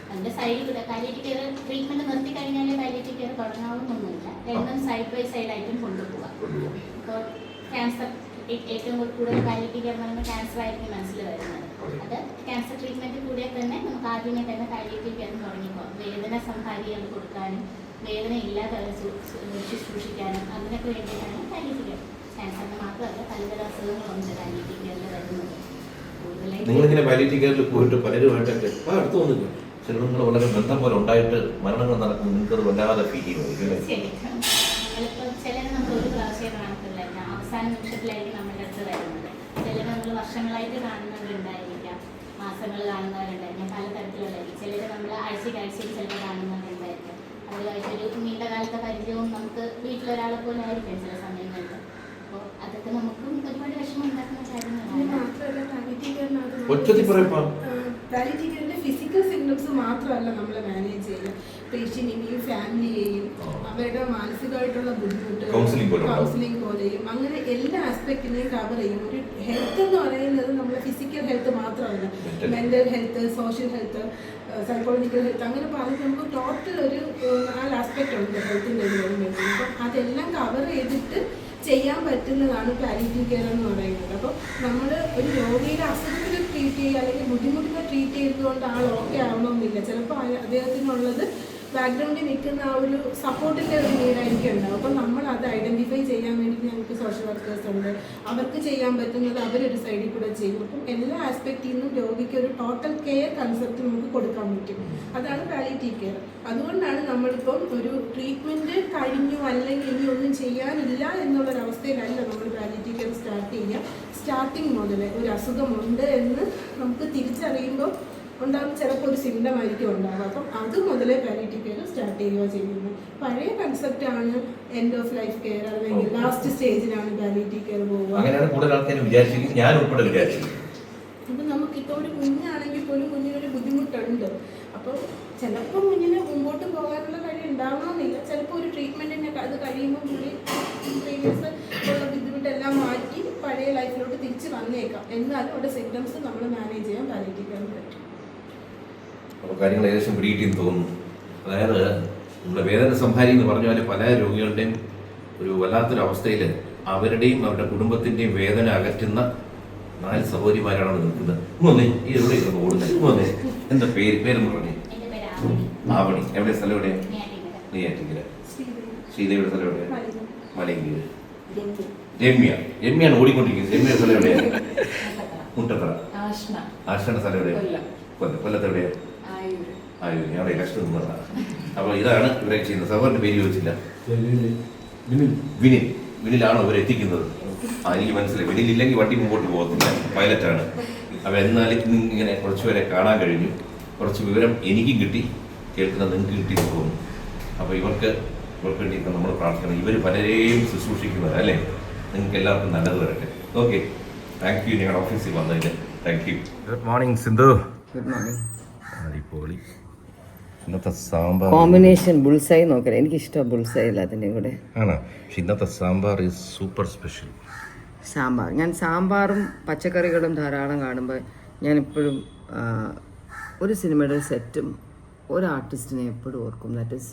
D: അതിൻ്റെ സൈഡിൽ പാലിയേറ്റീവ് കെയർ ട്രീറ്റ്മെന്റ് നിർത്തി കഴിഞ്ഞാൽ പാലിയേറ്റീവ് കെയർ തുടങ്ങാവുന്നൊന്നുമില്ല. രണ്ടും സൈഡ് ബൈ സൈഡ് ആയിട്ടും കൊണ്ടുപോകാം. ഇപ്പോൾ ക്യാൻസർ ഏറ്റവും കൂടുതൽ പാലിയേറ്റീവ് കെയർ എന്ന് പറയുമ്പോൾ ക്യാൻസർ ആയിരിക്കും മനസ്സിൽ വരുന്നത്. അത് ക്യാൻസർ ട്രീറ്റ്മെന്റ് കൂടെ തന്നെ നമുക്ക് ആദ്യമേ തന്നെ പാലിയേറ്റീവ് കെയർ തുടങ്ങിപ്പോകാം. വേദന സംഹാരികൾ കൊടുക്കാനും വേദന ഇല്ലാതെ ശുശ്രൂഷിക്കാനും അതിനൊക്കെ വേണ്ടിയിട്ടാണ് പാലിയേറ്റീവ് കെയർ. ക്യാൻസറിന് മാത്രമല്ല പലതരം അസുഖങ്ങളുണ്ട് പാലിയേറ്റീവ് കെയറിൽ വരുന്നത്.
A: നിങ്ങളിങ്ങനെ പാലിയേറ്റീവ് കെയറിൽ പോയിട്ട് പലരുമായിട്ടൊക്കെ അടുത്ത് വന്നില്ല, ചില നിങ്ങൾ വളരെ ബന്ധം പോലെ ഉണ്ടായിട്ട് മരണങ്ങൾ നടക്കും, നിങ്ങൾക്ക് അത് വല്ലാതെ ഫീൽ ചെയ്യുന്നു.
D: നമ്മളിപ്പോൾ ചിലരെ നമ്മൾ ഒരു പ്രാവശ്യം കാണത്തില്ല, അവസാന നിമിഷത്തിലായിരിക്കും നമ്മുടെ അടുത്ത് വരുന്നത്. ചിലരെ നമ്മൾ വർഷങ്ങളായിട്ട് കാണുന്നവരുണ്ടായിരിക്കാം, മാസങ്ങൾ കാണുന്നവരുണ്ടായിരിക്കാം, പലതരത്തിലുള്ളതായിരിക്കും. ചിലരെ നമ്മൾ ആഴ്ചയ്ക്ക് ചിലപ്പോൾ കാണുന്നവരുണ്ടായിരിക്കാം. അവരുമായിട്ടൊരു നീണ്ട കാലത്തെ പരിചയവും നമുക്ക് വീട്ടിലൊരാളെ പോലെ ആയിരിക്കാം ചില സമയങ്ങളിൽ. അപ്പോൾ അതൊക്കെ നമുക്കും ഒരുപാട് വിഷമം ഉണ്ടാക്കുന്ന കാര്യങ്ങളാണ്.
E: പാലിയേറ്റീവ് കെയറിന്റെ ഫിസിക്കൽ സിംറ്റംസ് മാത്രമല്ല നമ്മൾ മാനേജ് ചെയ്യുക, പേഷ്യന്റിനെയും ഫാമിലിയെയും അവരുടെ മാനസികമായിട്ടുള്ള ബുദ്ധിമുട്ട് കൗൺസിലിംഗ് പോലെയും അങ്ങനെ എല്ലാ ആസ്പെക്റ്റിനെയും കവർ ചെയ്യും. ഒരു ഹെൽത്ത് എന്ന് പറയുന്നത് നമ്മളെ ഫിസിക്കൽ ഹെൽത്ത് മാത്രമല്ല, mental health, social health, psychological health, അങ്ങനെ പറഞ്ഞ് നമുക്ക് ടോട്ടൽ ഒരു 4 ആസ്പെക്റ്റ് ഉണ്ട് ഹെൽത്തിൻ്റെ ഒരു ഗവൺമെൻറ്. അപ്പം അതെല്ലാം കവർ ചെയ്തിട്ട് ചെയ്യാൻ പറ്റുന്നതാണ് പാലിയേറ്റീവ് കെയർ എന്ന് പറയുന്നത്. അപ്പോൾ നമ്മൾ ഒരു രോഗിയുടെ അസുഖത്തിൽ ട്രീറ്റ് ചെയ്യുക അല്ലെങ്കിൽ ബുദ്ധിമുട്ടിനെ ട്രീറ്റ് ചെയ്തുകൊണ്ട് ആൾ ഓക്കെ ആവണമെന്നില്ല. ചിലപ്പോൾ അദ്ദേഹത്തിനുള്ളത് ബാക്ക്ഗ്രൗണ്ടിൽ നിൽക്കുന്ന ആ ഒരു സപ്പോർട്ടിൻ്റെ ഒരു നീഡായിരിക്കും ഉണ്ടാവും. അപ്പോൾ നമ്മൾ അത് ഐഡൻറ്റിഫൈ ചെയ്യാൻ വേണ്ടിയിട്ട് ഞങ്ങൾക്ക് സോഷ്യൽ വർക്കേഴ്സ് ഉണ്ട്. അവർക്ക് ചെയ്യാൻ പറ്റുന്നത് അവരൊരു സൈഡിൽ കൂടെ ചെയ്യും. അപ്പം എല്ലാ ആസ്പെക്റ്റിൽ നിന്നും രോഗിക്ക് ഒരു ടോട്ടൽ കെയർ കൺസെപ്റ്റ് നമുക്ക് കൊടുക്കാൻ പറ്റും. അതാണ് പാലിയേറ്റീവ് കെയർ. അതുകൊണ്ടാണ് നമ്മളിപ്പം ഒരു ട്രീറ്റ്മെൻറ്റ് കഴിഞ്ഞു അല്ലെങ്കിൽ ഇനി ഒന്നും ചെയ്യാനില്ല എന്നുള്ളൊരവസ്ഥയിലല്ല നമ്മൾ പാലിയേറ്റീവ് കെയർ സ്റ്റാർട്ട് ചെയ്യുക. സ്റ്റാർട്ടിങ് മുതൽ ഒരു അസുഖമുണ്ട് എന്ന് നമുക്ക് തിരിച്ചറിയുമ്പോൾ ഉണ്ടാകും ചിലപ്പോൾ ഒരു സിംറ്റം ആയിരിക്കും ഉണ്ടാകുക. അപ്പം അത് മുതലേ പാലിയേറ്റീവ് കെയർ സ്റ്റാർട്ട് ചെയ്യുക ചെയ്യുന്നത്. പഴയ കൺസെപ്റ്റാണ് എൻഡ് ഓഫ് ലൈഫ് കെയർ, അല്ലെങ്കിൽ ലാസ്റ്റ് സ്റ്റേജിലാണ് പാലിയേറ്റീവ് കെയർ പോകുക. അപ്പം നമുക്കിപ്പോൾ ഒരു കുഞ്ഞാണെങ്കിൽ പോലും കുഞ്ഞിനൊരു ബുദ്ധിമുട്ടുണ്ട്. അപ്പോൾ ചിലപ്പോൾ കുഞ്ഞിന് മുമ്പോട്ട് പോകാനുള്ള കഴിവ് ഉണ്ടാവണമെന്നില്ല. ചിലപ്പോൾ ഒരു ട്രീറ്റ്മെൻറ്റിനെ അത് കഴിയുമ്പോൾ പുള്ളി പ്രീവിയസ് ഉള്ള ബുദ്ധിമുട്ടെല്ലാം മാറ്റി പഴയ ലൈഫിലോട്ട് തിരിച്ച് വന്നേക്കാം. എന്നാലും അവിടെ സിംറ്റംസ് നമ്മൾ മാനേജ് ചെയ്യാൻ പാലിയേറ്റീവ് കെയറിന് പറ്റും.
A: അപ്പോൾ കാര്യങ്ങൾ ഏകദേശം പിടികിട്ടിയെന്ന് തോന്നുന്നു. അതായത് നമ്മുടെ വേദന സംഹാരി എന്ന് പറഞ്ഞ പോലെ പല രോഗികളുടെയും ഒരു വല്ലാത്തൊരു അവസ്ഥയിൽ അവരുടെയും അവരുടെ കുടുംബത്തിൻ്റെയും വേദന അകറ്റുന്ന 4 സഹോദരിമാരാണ് നിൽക്കുന്നത്. മോനെ ഈ എവിടെ ഇരുന്ന് ഓടുന്നത്? എന്താ പേരെന്ന് പറഞ്ഞേ? ആവണി. എവിടെ സ്ഥലം? എവിടെ? നെയ്യാറ്റിങ്കര. ശ്രീദേവിയുടെ സ്ഥലം എവിടെ? മലയങ്കീര്. രമ്യയാണ് ഓടിക്കൊണ്ടിരിക്കുന്നത്. രമ്യയുടെ സ്ഥലം എവിടെയാണ്? മുട്ടത്തറ. ആശ്രമ സ്ഥലം എവിടെയാ? കൊല്ലത്ത് എവിടെയാ? ആയൂര്. ഞാൻ അവിടെ ഇലക്ഷൻ നിന്നതാണ്. അപ്പോൾ ഇതാണ് ഇവരെ ചെയ്യുന്നത്. സഹോദരൻ്റെ പേര് ചോദിച്ചില്ല. വിനിലാണോ ഇവരെ എത്തിക്കുന്നത്? എനിക്ക് മനസ്സിലായി. വിനിലില്ലെങ്കിൽ വണ്ടി മുമ്പോട്ട് പോകത്തില്ല. പൈലറ്റാണ്. അപ്പോൾ എന്നാലും ഇങ്ങനെ കുറച്ച് പേരെ കാണാൻ കഴിഞ്ഞു. കുറച്ച് വിവരം എനിക്കും കിട്ടി, കേൾക്കുന്നത് നിങ്ങൾക്ക് കിട്ടിയെന്ന് തോന്നുന്നു. അപ്പോൾ ഇവർക്ക് വേണ്ടി നമ്മൾ പ്രാർത്ഥിക്കണം. ഇവർ പലരെയും ശുശ്രൂഷിക്കുന്നത് അല്ലേ? നിങ്ങൾക്ക് എല്ലാവർക്കും നല്ലത് വരട്ടെ. ഓക്കെ, താങ്ക് യു നിങ്ങളുടെ ഓഫീസിൽ വന്നതിന്. Thank you. Good morning Sindhu.
B: Good morning.
A: അടിപൊളി. ഇന്നത്തെ സാമ്പാർ
B: കോമ്പിനേഷൻ ബുൾസൈ നോക്കല. എനിക്കിഷ്ടമാണ് ബുൾസൈ എല്ലാത്തിൻ്റെയും കൂടെ.
A: ആണോ? പക്ഷെ ഇന്നത്തെ sambar is super special.
B: Sambar, ഞാൻ സാമ്പാറും പച്ചക്കറികളും ധാരാളം കാണുമ്പോൾ ഞാൻ എപ്പോഴും ഒരു സിനിമയുടെ സെറ്റും ഒരു ആർട്ടിസ്റ്റിനെ എപ്പോഴും ഓർക്കും. ദാറ്റ് ഈസ്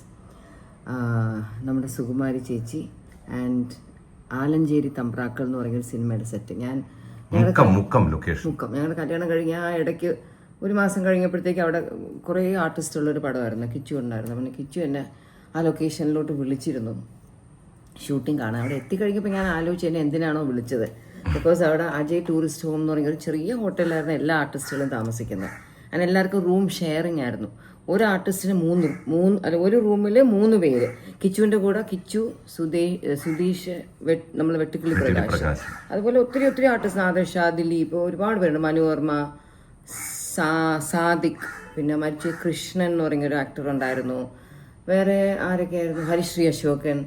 B: നമ്മുടെ സുകുമാരി ചേച്ചി ആൻഡ് ആലഞ്ചേരി തമ്പ്രാക്കൾ എന്ന് പറയുന്ന സിനിമയുടെ സെറ്റ്.
A: മുക്കം ലൊക്കേഷൻ.
B: ഞങ്ങളുടെ കല്യാണം കഴിഞ്ഞ് ആ ഇടയ്ക്ക് ഒരു മാസം കഴിഞ്ഞപ്പോഴത്തേക്ക് അവിടെ കുറേ ആർട്ടിസ്റ്റുള്ളൊരു പടമായിരുന്നു. കിച്ചു ഉണ്ടായിരുന്നു. പിന്നെ കിച്ചു എന്നെ ആ ലൊക്കേഷനിലോട്ട് വിളിച്ചിരുന്നു ഷൂട്ടിംഗ് കാണാൻ. അവിടെ എത്തിക്കഴിഞ്ഞപ്പോൾ ഞാൻ ആലോചിച്ച് എന്നെ എന്തിനാണോ വിളിച്ചത്. ബിക്കോസ് അവിടെ അജയ് ടൂറിസ്റ്റ് ഹോം എന്ന് പറയുന്ന ഒരു ചെറിയ ഹോട്ടലിലായിരുന്നു എല്ലാ ആർട്ടിസ്റ്റുകളും താമസിക്കുന്നത്. അങ്ങനെ എല്ലാവർക്കും റൂം ഷെയറിങ് ആയിരുന്നു. ഒരു ആർട്ടിസ്റ്റിന് ഒരു റൂമിൽ 3 പേര്. കിച്ചുവിൻ്റെ കൂടെ കിച്ചു, സുധീഷ്, നമ്മൾ വെട്ടുക്കിളി പ്രകാശ്, അതുപോലെ ഒത്തിരി ആർട്ടിസ്റ്റ്, നാദർഷ, ദിലീപ്, ഒരുപാട് പേരുണ്ട്, മനുവർമ്മ, സാദിഖ്, പിന്നെ മരിച്ച കൃഷ്ണൻ എന്ന് പറയുന്നൊരു ആക്ടർ ഉണ്ടായിരുന്നു. വേറെ ആരൊക്കെയായിരുന്നു? ഹരിശ്രീ അശോകൻ,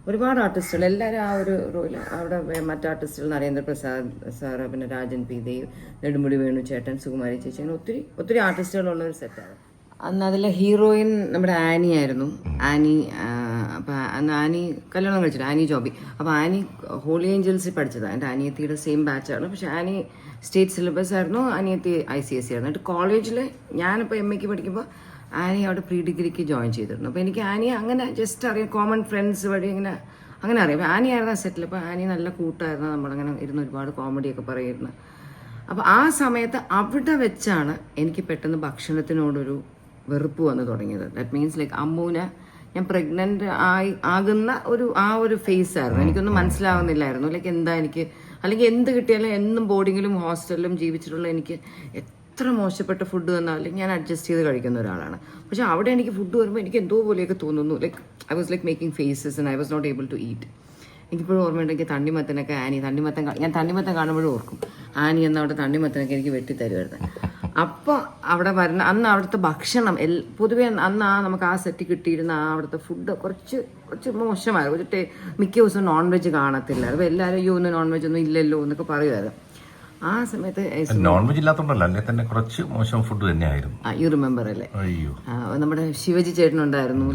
B: ഒരുപാട് ആർട്ടിസ്റ്റുകൾ. എല്ലാവരും ആ ഒരു റോയിൽ. അവിടെ മറ്റു ആർട്ടിസ്റ്റുകൾ നരേന്ദ്രപ്രസാദ് സാറ്, പിന്നെ രാജൻ പി ദേവ്, നെടുമുടി വേണു ചേട്ടൻ, സുകുമാരി ചേച്ചി, അങ്ങനെ ഒത്തിരി ആർട്ടിസ്റ്റുകളുള്ള ഒരു സെറ്റാണ്. അന്ന് അതിലെ ഹീറോയിൻ നമ്മുടെ ആനി ആയിരുന്നു. അപ്പം അന്ന് ആനി കല്യാണം കഴിച്ചിട്ട് ആനി ജോബി. അപ്പോൾ ആനി ഹോളി ഏഞ്ചൽസിൽ പഠിച്ചതാണ്. എൻ്റെ അനിയത്തിയുടെ സെയിം ബാച്ചാണ്. പക്ഷെ ആനി സ്റ്റേറ്റ് സിലബസ് ആയിരുന്നു, അനിയത്തി ICSE ആയിരുന്നു. എന്നിട്ട് കോളേജിൽ ഞാനിപ്പോൾ MA പഠിക്കുമ്പോൾ ആനി അവിടെ പ്രീ ഡിഗ്രിക്ക് ജോയിൻ ചെയ്തിരുന്നു. അപ്പോൾ എനിക്ക് ആനിയെ അങ്ങനെ ജസ്റ്റ് അറിയാം, കോമൺ ഫ്രണ്ട്സ് വഴി അങ്ങനെ അറിയാം. അപ്പോൾ ആനി ആയിരുന്നു ആ സെറ്റിൽ. അപ്പോൾ ആനി നല്ല കൂട്ടായിരുന്നു. നമ്മളങ്ങനെ ഇരുന്ന് ഒരുപാട് കോമഡിയൊക്കെ പറയുന്നു. അപ്പോൾ ആ സമയത്ത് അവിടെ വെച്ചാണ് എനിക്ക് പെട്ടെന്ന് ഭക്ഷണത്തിനോടൊരു വെറുപ്പ് വന്ന് തുടങ്ങിയത്. ദാറ്റ് മീൻസ് ലൈക്ക് അമ്മൂനെ ഞാൻ പ്രഗ്നൻ്റ് ആകുന്ന ഒരു ഫേസ് ആയിരുന്നു. എനിക്കൊന്നും മനസ്സിലാവുന്നില്ലായിരുന്നു. ലൈക്ക് എന്താ എനിക്ക്, അല്ലെങ്കിൽ എന്ത് കിട്ടിയാലും എന്നും ബോർഡിങ്ങിലും ഹോസ്റ്റലിലും ജീവിച്ചിട്ടുള്ള എനിക്ക് എത്ര മോശപ്പെട്ട ഫുഡ് തന്നാലും ഞാൻ അഡ്ജസ്റ്റ് ചെയ്ത് കഴിക്കുന്ന ഒരാളാണ്. പക്ഷെ അവിടെ എനിക്ക് ഫുഡ് വരുമ്പോൾ എനിക്ക് എന്തോ പോലെയൊക്കെ തോന്നുന്നു. Like I was like making faces and I was not able to eat. എനിക്കിപ്പോഴും ഓർമ്മയുണ്ടെങ്കിൽ തണ്ണിമത്തനൊക്കെ ഞാൻ തണ്ണിമത്തൻ കാണുമ്പോഴും ഓർക്കും ആനി എന്ന് അവിടെ തണ്ണിമത്തനൊക്കെ എനിക്ക് വെട്ടിത്തരുമായിരുന്നു. അപ്പോൾ അവിടെ അന്ന് അവിടുത്തെ ഭക്ഷണം പൊതുവേ അന്ന് നമുക്ക് ആ സെറ്റ് കിട്ടിയിരുന്ന അവിടുത്തെ ഫുഡ് കുറച്ച് മോശമായിരുന്നു. മിക്ക ദിവസവും നോൺ വെജ് കാണത്തില്ല. അപ്പോൾ എല്ലാവരും ഇന്ന് നോൺ വെജ് ഒന്നും ഇല്ലല്ലോ എന്നൊക്കെ പറയുമായിരുന്നു. ആ സമയത്ത്
A: നോൺ വെജ് ഇല്ലാത്തതുകൊണ്ടല്ല, അല്ലെ തന്നെ കുറച്ച് മോശം ഫുഡ് തന്നെയായിരുന്നു.
B: യു റിമെമ്പർ അല്ലേ? നമ്മുടെ ശിവജി ചേട്ടനുണ്ടായിരുന്നു.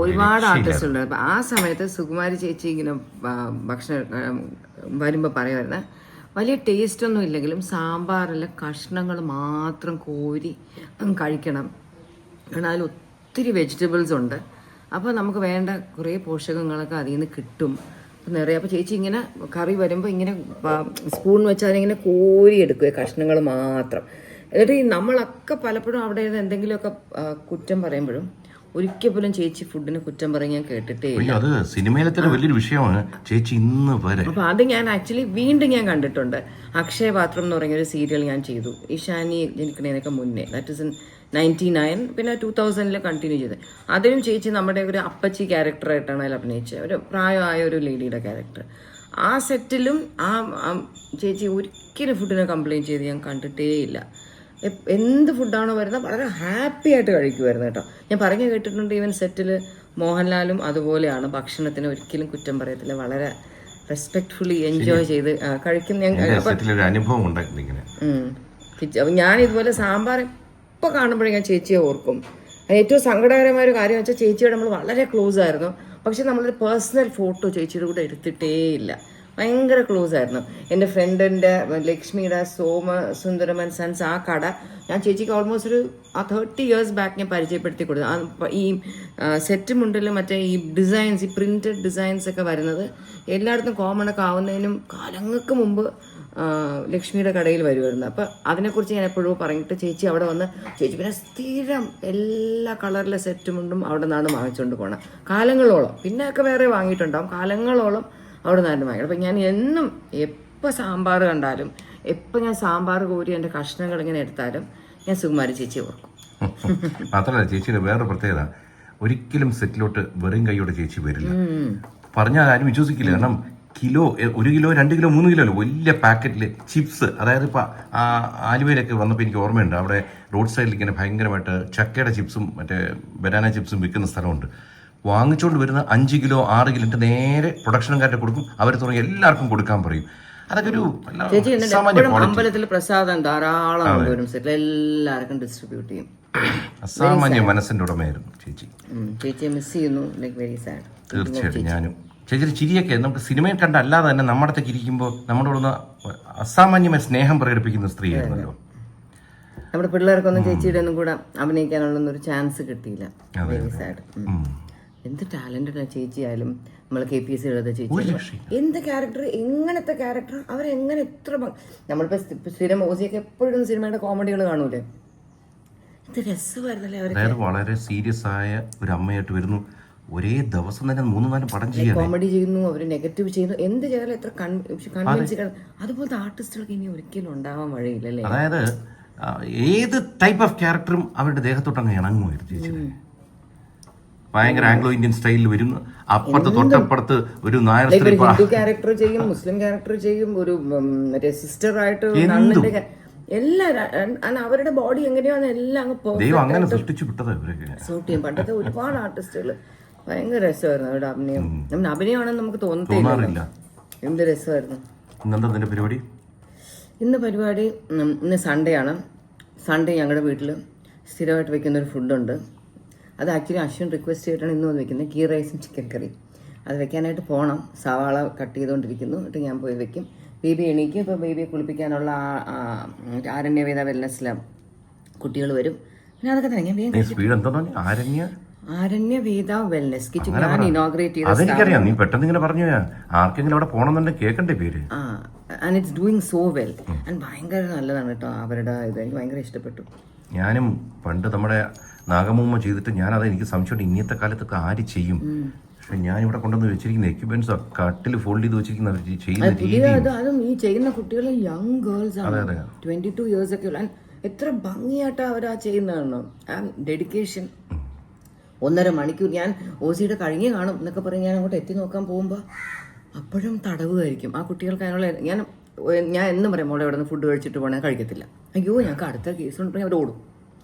B: ഒരുപാട് ആർട്ടിസ്റ്റ് ഉണ്ടായിരുന്നു. അപ്പൊ ആ സമയത്ത് സുകുമാരി ചേച്ചി ഇങ്ങനെ ഭക്ഷണം വരുമ്പോൾ പറയുമായിരുന്നു, വലിയ ടേസ്റ്റ് ഒന്നും ഇല്ലെങ്കിലും സാമ്പാറിലെ കഷ്ണങ്ങൾ മാത്രം കോരി കഴിക്കണം. കാരണം അതിൽ ഒത്തിരി വെജിറ്റബിൾസ് ഉണ്ട്. അപ്പോൾ നമുക്ക് വേണ്ട കുറേ പോഷകങ്ങളൊക്കെ അതിൽ നിന്ന് കിട്ടും നിറയെ. അപ്പോൾ ചേച്ചി ഇങ്ങനെ കറി വരുമ്പോൾ ഇങ്ങനെ സ്പൂൺ വെച്ച് അതിനിങ്ങനെ കോരിയെടുക്കുക കഷ്ണങ്ങൾ മാത്രം. എന്നിട്ട് നമ്മളൊക്കെ പലപ്പോഴും അവിടെ എന്തെങ്കിലുമൊക്കെ കുറ്റം പറയുമ്പോഴും ഒരിക്കൽ പോലും ചേച്ചി ഫുഡിനെ കുറ്റം പറയും ഞാൻ കേട്ടിട്ടേ ഇല്ല.
A: അത് സിനിമയിലെ തന്നെ വലിയൊരു വിഷയമാണ് ചേച്ചി ഇന്ന് വരെ.
B: അപ്പോൾ അത് ഞാൻ ആക്ച്വലി വീണ്ടും ഞാൻ കണ്ടിട്ടുണ്ട്. അക്ഷയപാത്രം എന്ന് പറയുന്നൊരു സീരിയൽ ഞാൻ ചെയ്തു, ഇഷാനി ജനിക്കുന്നതിനൊക്കെ മുന്നേ. That is in 99. പിന്നെ 2000 കണ്ടിന്യൂ ചെയ്ത്. അതിലും ചേച്ചി നമ്മുടെ ഒരു അപ്പച്ചി ക്യാരക്ടറായിട്ടാണ് അതിൽ അഭിനയിച്ചത്, ഒരു പ്രായമായ ഒരു ലേഡിയുടെ ക്യാരക്ടർ. ആ സെറ്റിലും ആ ചേച്ചി ഒരിക്കലും ഫുഡിനെ കംപ്ലയിൻറ്റ് ചെയ്ത് ഞാൻ കണ്ടിട്ടേ ഇല്ല. എന്ത് ഫുഡാണോ വരുന്നത് വളരെ ഹാപ്പി ആയിട്ട് കഴിക്കുമായിരുന്നു കേട്ടോ. ഞാൻ പറഞ്ഞു കേട്ടിട്ടുണ്ട് ഈവൻ സെറ്റിൽ മോഹൻലാലും അതുപോലെയാണ്, ഭക്ഷണത്തിന് ഒരിക്കലും കുറ്റം പറയത്തില്ല, വളരെ റെസ്പെക്ട്ഫുള്ളി എൻജോയ് ചെയ്ത് കഴിക്കുന്ന. ഞാൻ ഇതുപോലെ സാമ്പാർ ഇപ്പോൾ കാണുമ്പോഴേ ഞാൻ ചേച്ചിയെ ഓർക്കും. ഏറ്റവും സങ്കടകരമായ ഒരു കാര്യം വെച്ചാൽ ചേച്ചിയോട് നമ്മൾ വളരെ ക്ലോസ് ആയിരുന്നു, പക്ഷെ നമ്മളൊരു പേഴ്സണൽ ഫോട്ടോ ചേച്ചിയുടെ കൂടെ എടുത്തിട്ടേ ഇല്ല. ഭയങ്കര ക്ലോസ് ആയിരുന്നു. എൻ്റെ ഫ്രണ്ടിൻ്റെ ലക്ഷ്മിയുടെ സുന്ദരമൻ സൺസ് ആ കട ഞാൻ ചേച്ചിക്ക് ഓൾമോസ്റ്റ് ഒരു 30 years ബാക്ക് ഞാൻ പരിചയപ്പെടുത്തി കൊടുത്തു. ഈ സെറ്റ് മുണ്ടിലും മറ്റേ ഈ ഡിസൈൻസ്, ഈ പ്രിൻറ്റഡ് ഡിസൈൻസ് ഒക്കെ വരുന്നത് എല്ലായിടത്തും കോമൺ ഒക്കെ ആവുന്നതിനും കാലങ്ങൾക്ക് മുമ്പ് ലക്ഷ്മിയുടെ കടയിൽ വരുമായിരുന്നു. അപ്പം അതിനെക്കുറിച്ച് ഞാൻ എപ്പോഴും പറഞ്ഞിട്ട് ചേച്ചി അവിടെ വന്ന് ചേച്ചി പിന്നെ സ്ഥിരം എല്ലാ കളറിലെ സെറ്റ് മുണ്ടും അവിടെ നിന്നാണ് വാങ്ങിച്ചുകൊണ്ട് പോകണം കാലങ്ങളോളം. പിന്നെയൊക്കെ വേറെ വാങ്ങിയിട്ടുണ്ടാവും, കാലങ്ങളോളം അവിടെ നിന്നായിരുന്നു വാങ്ങിയത്. അപ്പം ഞാൻ എന്നും എപ്പോൾ സാമ്പാർ കണ്ടാലും, എപ്പോൾ ഞാൻ സാമ്പാർ കോരി എൻ്റെ കഷ്ണങ്ങൾ ഇങ്ങനെ എടുത്താലും ഞാൻ സുകുമാരി ചേച്ചി ഓർക്കും.
A: മാത്രമല്ല ചേച്ചിയുടെ വേറൊരു പ്രത്യേകത, ഒരിക്കലും സെറ്റിലോട്ട് വെറും കൈയോടെ ചേച്ചി വരില്ല. പറഞ്ഞാൽ ആരും വിശ്വസിക്കില്ല. കാരണം കിലോ, 1 കിലോ 2 കിലോ 3 കിലോ അല്ല, വലിയ പാക്കറ്റിൽ ചിപ്സ്. അതായത് ഇപ്പം ആലുവയിലൊക്കെ വന്നപ്പോൾ എനിക്ക് ഓർമ്മയുണ്ട്, അവിടെ റോഡ് സൈഡിൽ ഇങ്ങനെ ഭയങ്കരമായിട്ട് ചക്കയുടെ ചിപ്സും മറ്റേ ബനാന ചിപ്സും വിൽക്കുന്ന സ്ഥലമുണ്ട്. വാങ്ങിച്ചുകൊണ്ട് വരുന്ന 5 കിലോ 6 കിലോ നേരെ പ്രൊഡക്ഷൻകാരുടെ കൊടുക്കും. അവർ തുടങ്ങി എല്ലാവർക്കും കൊടുക്കാൻ പറയും. അതൊക്കെ ഒരു
B: ചേച്ചി എപ്പോഴും അമ്പലത്തിൽ പ്രസാദം ധാരാളം വരും, സെറ്റിൽ എല്ലാവർക്കും ഡിസ്ട്രിബ്യൂട്ട് ചെയ്യും.
A: അസാമാന്യ മനസ്സിന്റെ ഉടമയായിരുന്നു ചേച്ചി.
B: ചേച്ചിയെ മിസ് ചെയ്യുന്നു, ലൈക്ക് വെരി സാഡ്.
A: തീർച്ചയായിട്ടും ഞാനും. ചേച്ചിയുടെ ചിരിയൊക്കെ നമുക്ക് സിനിമയിൽ കണ്ട അല്ലാതെ തന്നെ നമ്മുടെ അടുത്തേക്ക് ഇരിക്കുമ്പോൾ നമ്മുടെ ഉള്ള അസാമാന്യമായ സ്നേഹം പ്രകടിപ്പിക്കുന്ന സ്ത്രീയായിരുന്നല്ലോ.
B: നമ്മുടെ പിള്ളേർക്കൊന്നും ചേച്ചിയുടെ ഒന്നും കൂടെ അഭിനയിക്കാനുള്ള ഒരു ചാൻസ് കിട്ടിയില്ല. Very sad. എന്ത് ടാലന്റഡ് ചേച്ചിയായാലും, നമ്മൾ KPSC എഴുതാ ചേച്ചി എന്ത് ക്യാരക്ടർ, എങ്ങനത്തെ ക്യാരക്ടർ, അവരെങ്ങനെ എത്ര നമ്മളിപ്പോൾ സ്ഥിരം ഓസിയൊക്കെ എപ്പോഴും സിനിമയുടെ കോമഡികൾ കാണൂലേ, എന്ത് രസമായിരുന്നല്ലേ അവർ.
A: അതായത് വളരെ സീരിയസ് ആയ ഒരു അമ്മയായിട്ട് വരുന്നു, ഒരേ ദിവസം തന്നെ 3-4 പടം ചെയ്യാൻ
B: കോമഡി ചെയ്യുന്നു, അവർ നെഗറ്റീവ് ചെയ്യുന്നു, എന്ത് ചെയ്താലും എത്ര കൺവിൻസ്. അതുപോലത്തെ ആർട്ടിസ്റ്റുകൾക്ക് ഇനി ഒരിക്കലും ഉണ്ടാവാൻ വഴിയില്ലല്ലേ.
A: അതായത് ഏത് ടൈപ്പ് ഓഫ് ക്യാരക്ടറും അവരുടെ ദേഹത്തോട്ട് അങ്ങ് ഇണങ്ങുമായിരുന്നു ചേച്ചി. ഭയങ്കര ആംഗ്ലോ ഇന്ത്യൻ സ്റ്റൈലിൽ വരുന്നു. അപ്പുറത്ത് തൊട്ടപ്പുറത്ത് ഒരു നായർ സ്ത്രീ
B: ഹിന്ദു ക്യാരക്ടർ ചെയ്യും, മുസ്ലിം ക്യാരക്ടർ ചെയ്യും, ഒരു മറ്റേ സിസ്റ്റർ ആയിട്ട് എല്ലാം അവരുടെ ബോഡി എങ്ങനെയാണ് എല്ലാം
A: ദൈവം അങ്ങനെ സൃഷ്ടിച്ചു വിട്ടത്.
B: സൂട്ട് ചെയ്യും. പണ്ടത്തെ ഒരുപാട് ആർട്ടിസ്റ്റുകൾ ഭയങ്കര രസമായിരുന്നു അവരുടെ അഭിനയം. അഭിനയമാണെന്ന് നമുക്ക് തോന്നത്തില്ല, എന്ത് രസമായിരുന്നു.
A: പരിപാടി
B: ഇന്ന് പരിപാടി ഇന്ന് സൺഡേ ആണ്. സൺഡേ ഞങ്ങളുടെ വീട്ടിൽ സ്ഥിരമായിട്ട് വെക്കുന്നൊരു ഫുഡുണ്ട്. അത് ആക്ച്വലി അശ്വിൻ റിക്വസ്റ്റ് ചെയ്തിട്ടാണ് ഇന്നും അത് വെക്കുന്നത്, ഗീ റൈസും ചിക്കൻ കറി. അത് വെക്കാനായിട്ട് പോകണം. സവാള കട്ട് ചെയ്തുകൊണ്ടിരിക്കുന്നു, എന്നിട്ട് ഞാൻ പോയി വെക്കും. ബേബി എണീക്കും. ഇപ്പോൾ ബേബിയെ കുളിപ്പിക്കാനുള്ള ആരണ്യവേദ വെൽനസ്സിലെ കുട്ടികൾ വരും. പിന്നെ അതൊക്കെ തന്നെ ഞാൻ ആരണ്യവേദ വെൽനസ് കിച്ചൺ ഞാൻ ഇനോഗ്രേറ്റ് ചെയ്ത.
A: അതെനിക്കറിയാം, നീ പെട്ടെന്ന് ഇങ്ങനെ പറഞ്ഞു. ആർക്കെങ്കിലും അവിടെ പോകണമെന്നുണ്ടെങ്കിൽ കേൾക്കണ്ടേ പേര്.
B: And it's doing so well and ഭയങ്കര നല്ലതാണ് കേട്ടോ അവരുടെ ഇത്. എനിക്ക് ഭയങ്കര ഇഷ്ടപ്പെട്ടു.
A: ഞാനും പണ്ട് നമ്മുടെ നാഗമ്മ ചെയ്തിട്ട് ഞാനത് എനിക്ക് സംശയമുണ്ട്, ഇന്നത്തെ കാലത്തൊക്കെ ആര് ചെയ്യും. പക്ഷെ ഞാൻ ഇവിടെ കൊണ്ടുവന്ന് വെച്ചിരിക്കുന്ന എക്യുപ്മെന്റ്സ് കട്ടിൽ ഫോൾഡ് ചെയ്ത് വെച്ചിരിക്കുന്ന
B: അതും ഈ ചെയ്യുന്ന കുട്ടികൾ യങ് ഗേൾസ് ആണ്, 22 years ഒക്കെ ഉള്ള. എത്ര ഭംഗിയായിട്ടാ അവരാ ചെയ്യുന്നതാണോ, ഡെഡിക്കേഷൻ. 1.5 മണിക്കൂർ ഞാൻ ഓസിയുടെ കഴിഞ്ഞ് കാണും എന്നൊക്കെ പറഞ്ഞ് ഞാൻ അങ്ങോട്ട് എത്തി നോക്കാൻ പോകുമ്പോൾ അപ്പോഴും തടവുമായിരിക്കും ആ കുട്ടികൾക്ക്. അതിനുള്ള ഞാൻ എന്നും പറയാം, മോളെ ഇവിടെ നിന്ന് ഫുഡ് കഴിച്ചിട്ട് പോകണേ, കഴിക്കത്തില്ല. അയ്യോ ഞങ്ങൾക്ക് അടുത്ത കേസ് ഉണ്ടെങ്കിൽ അവർ ഓടും.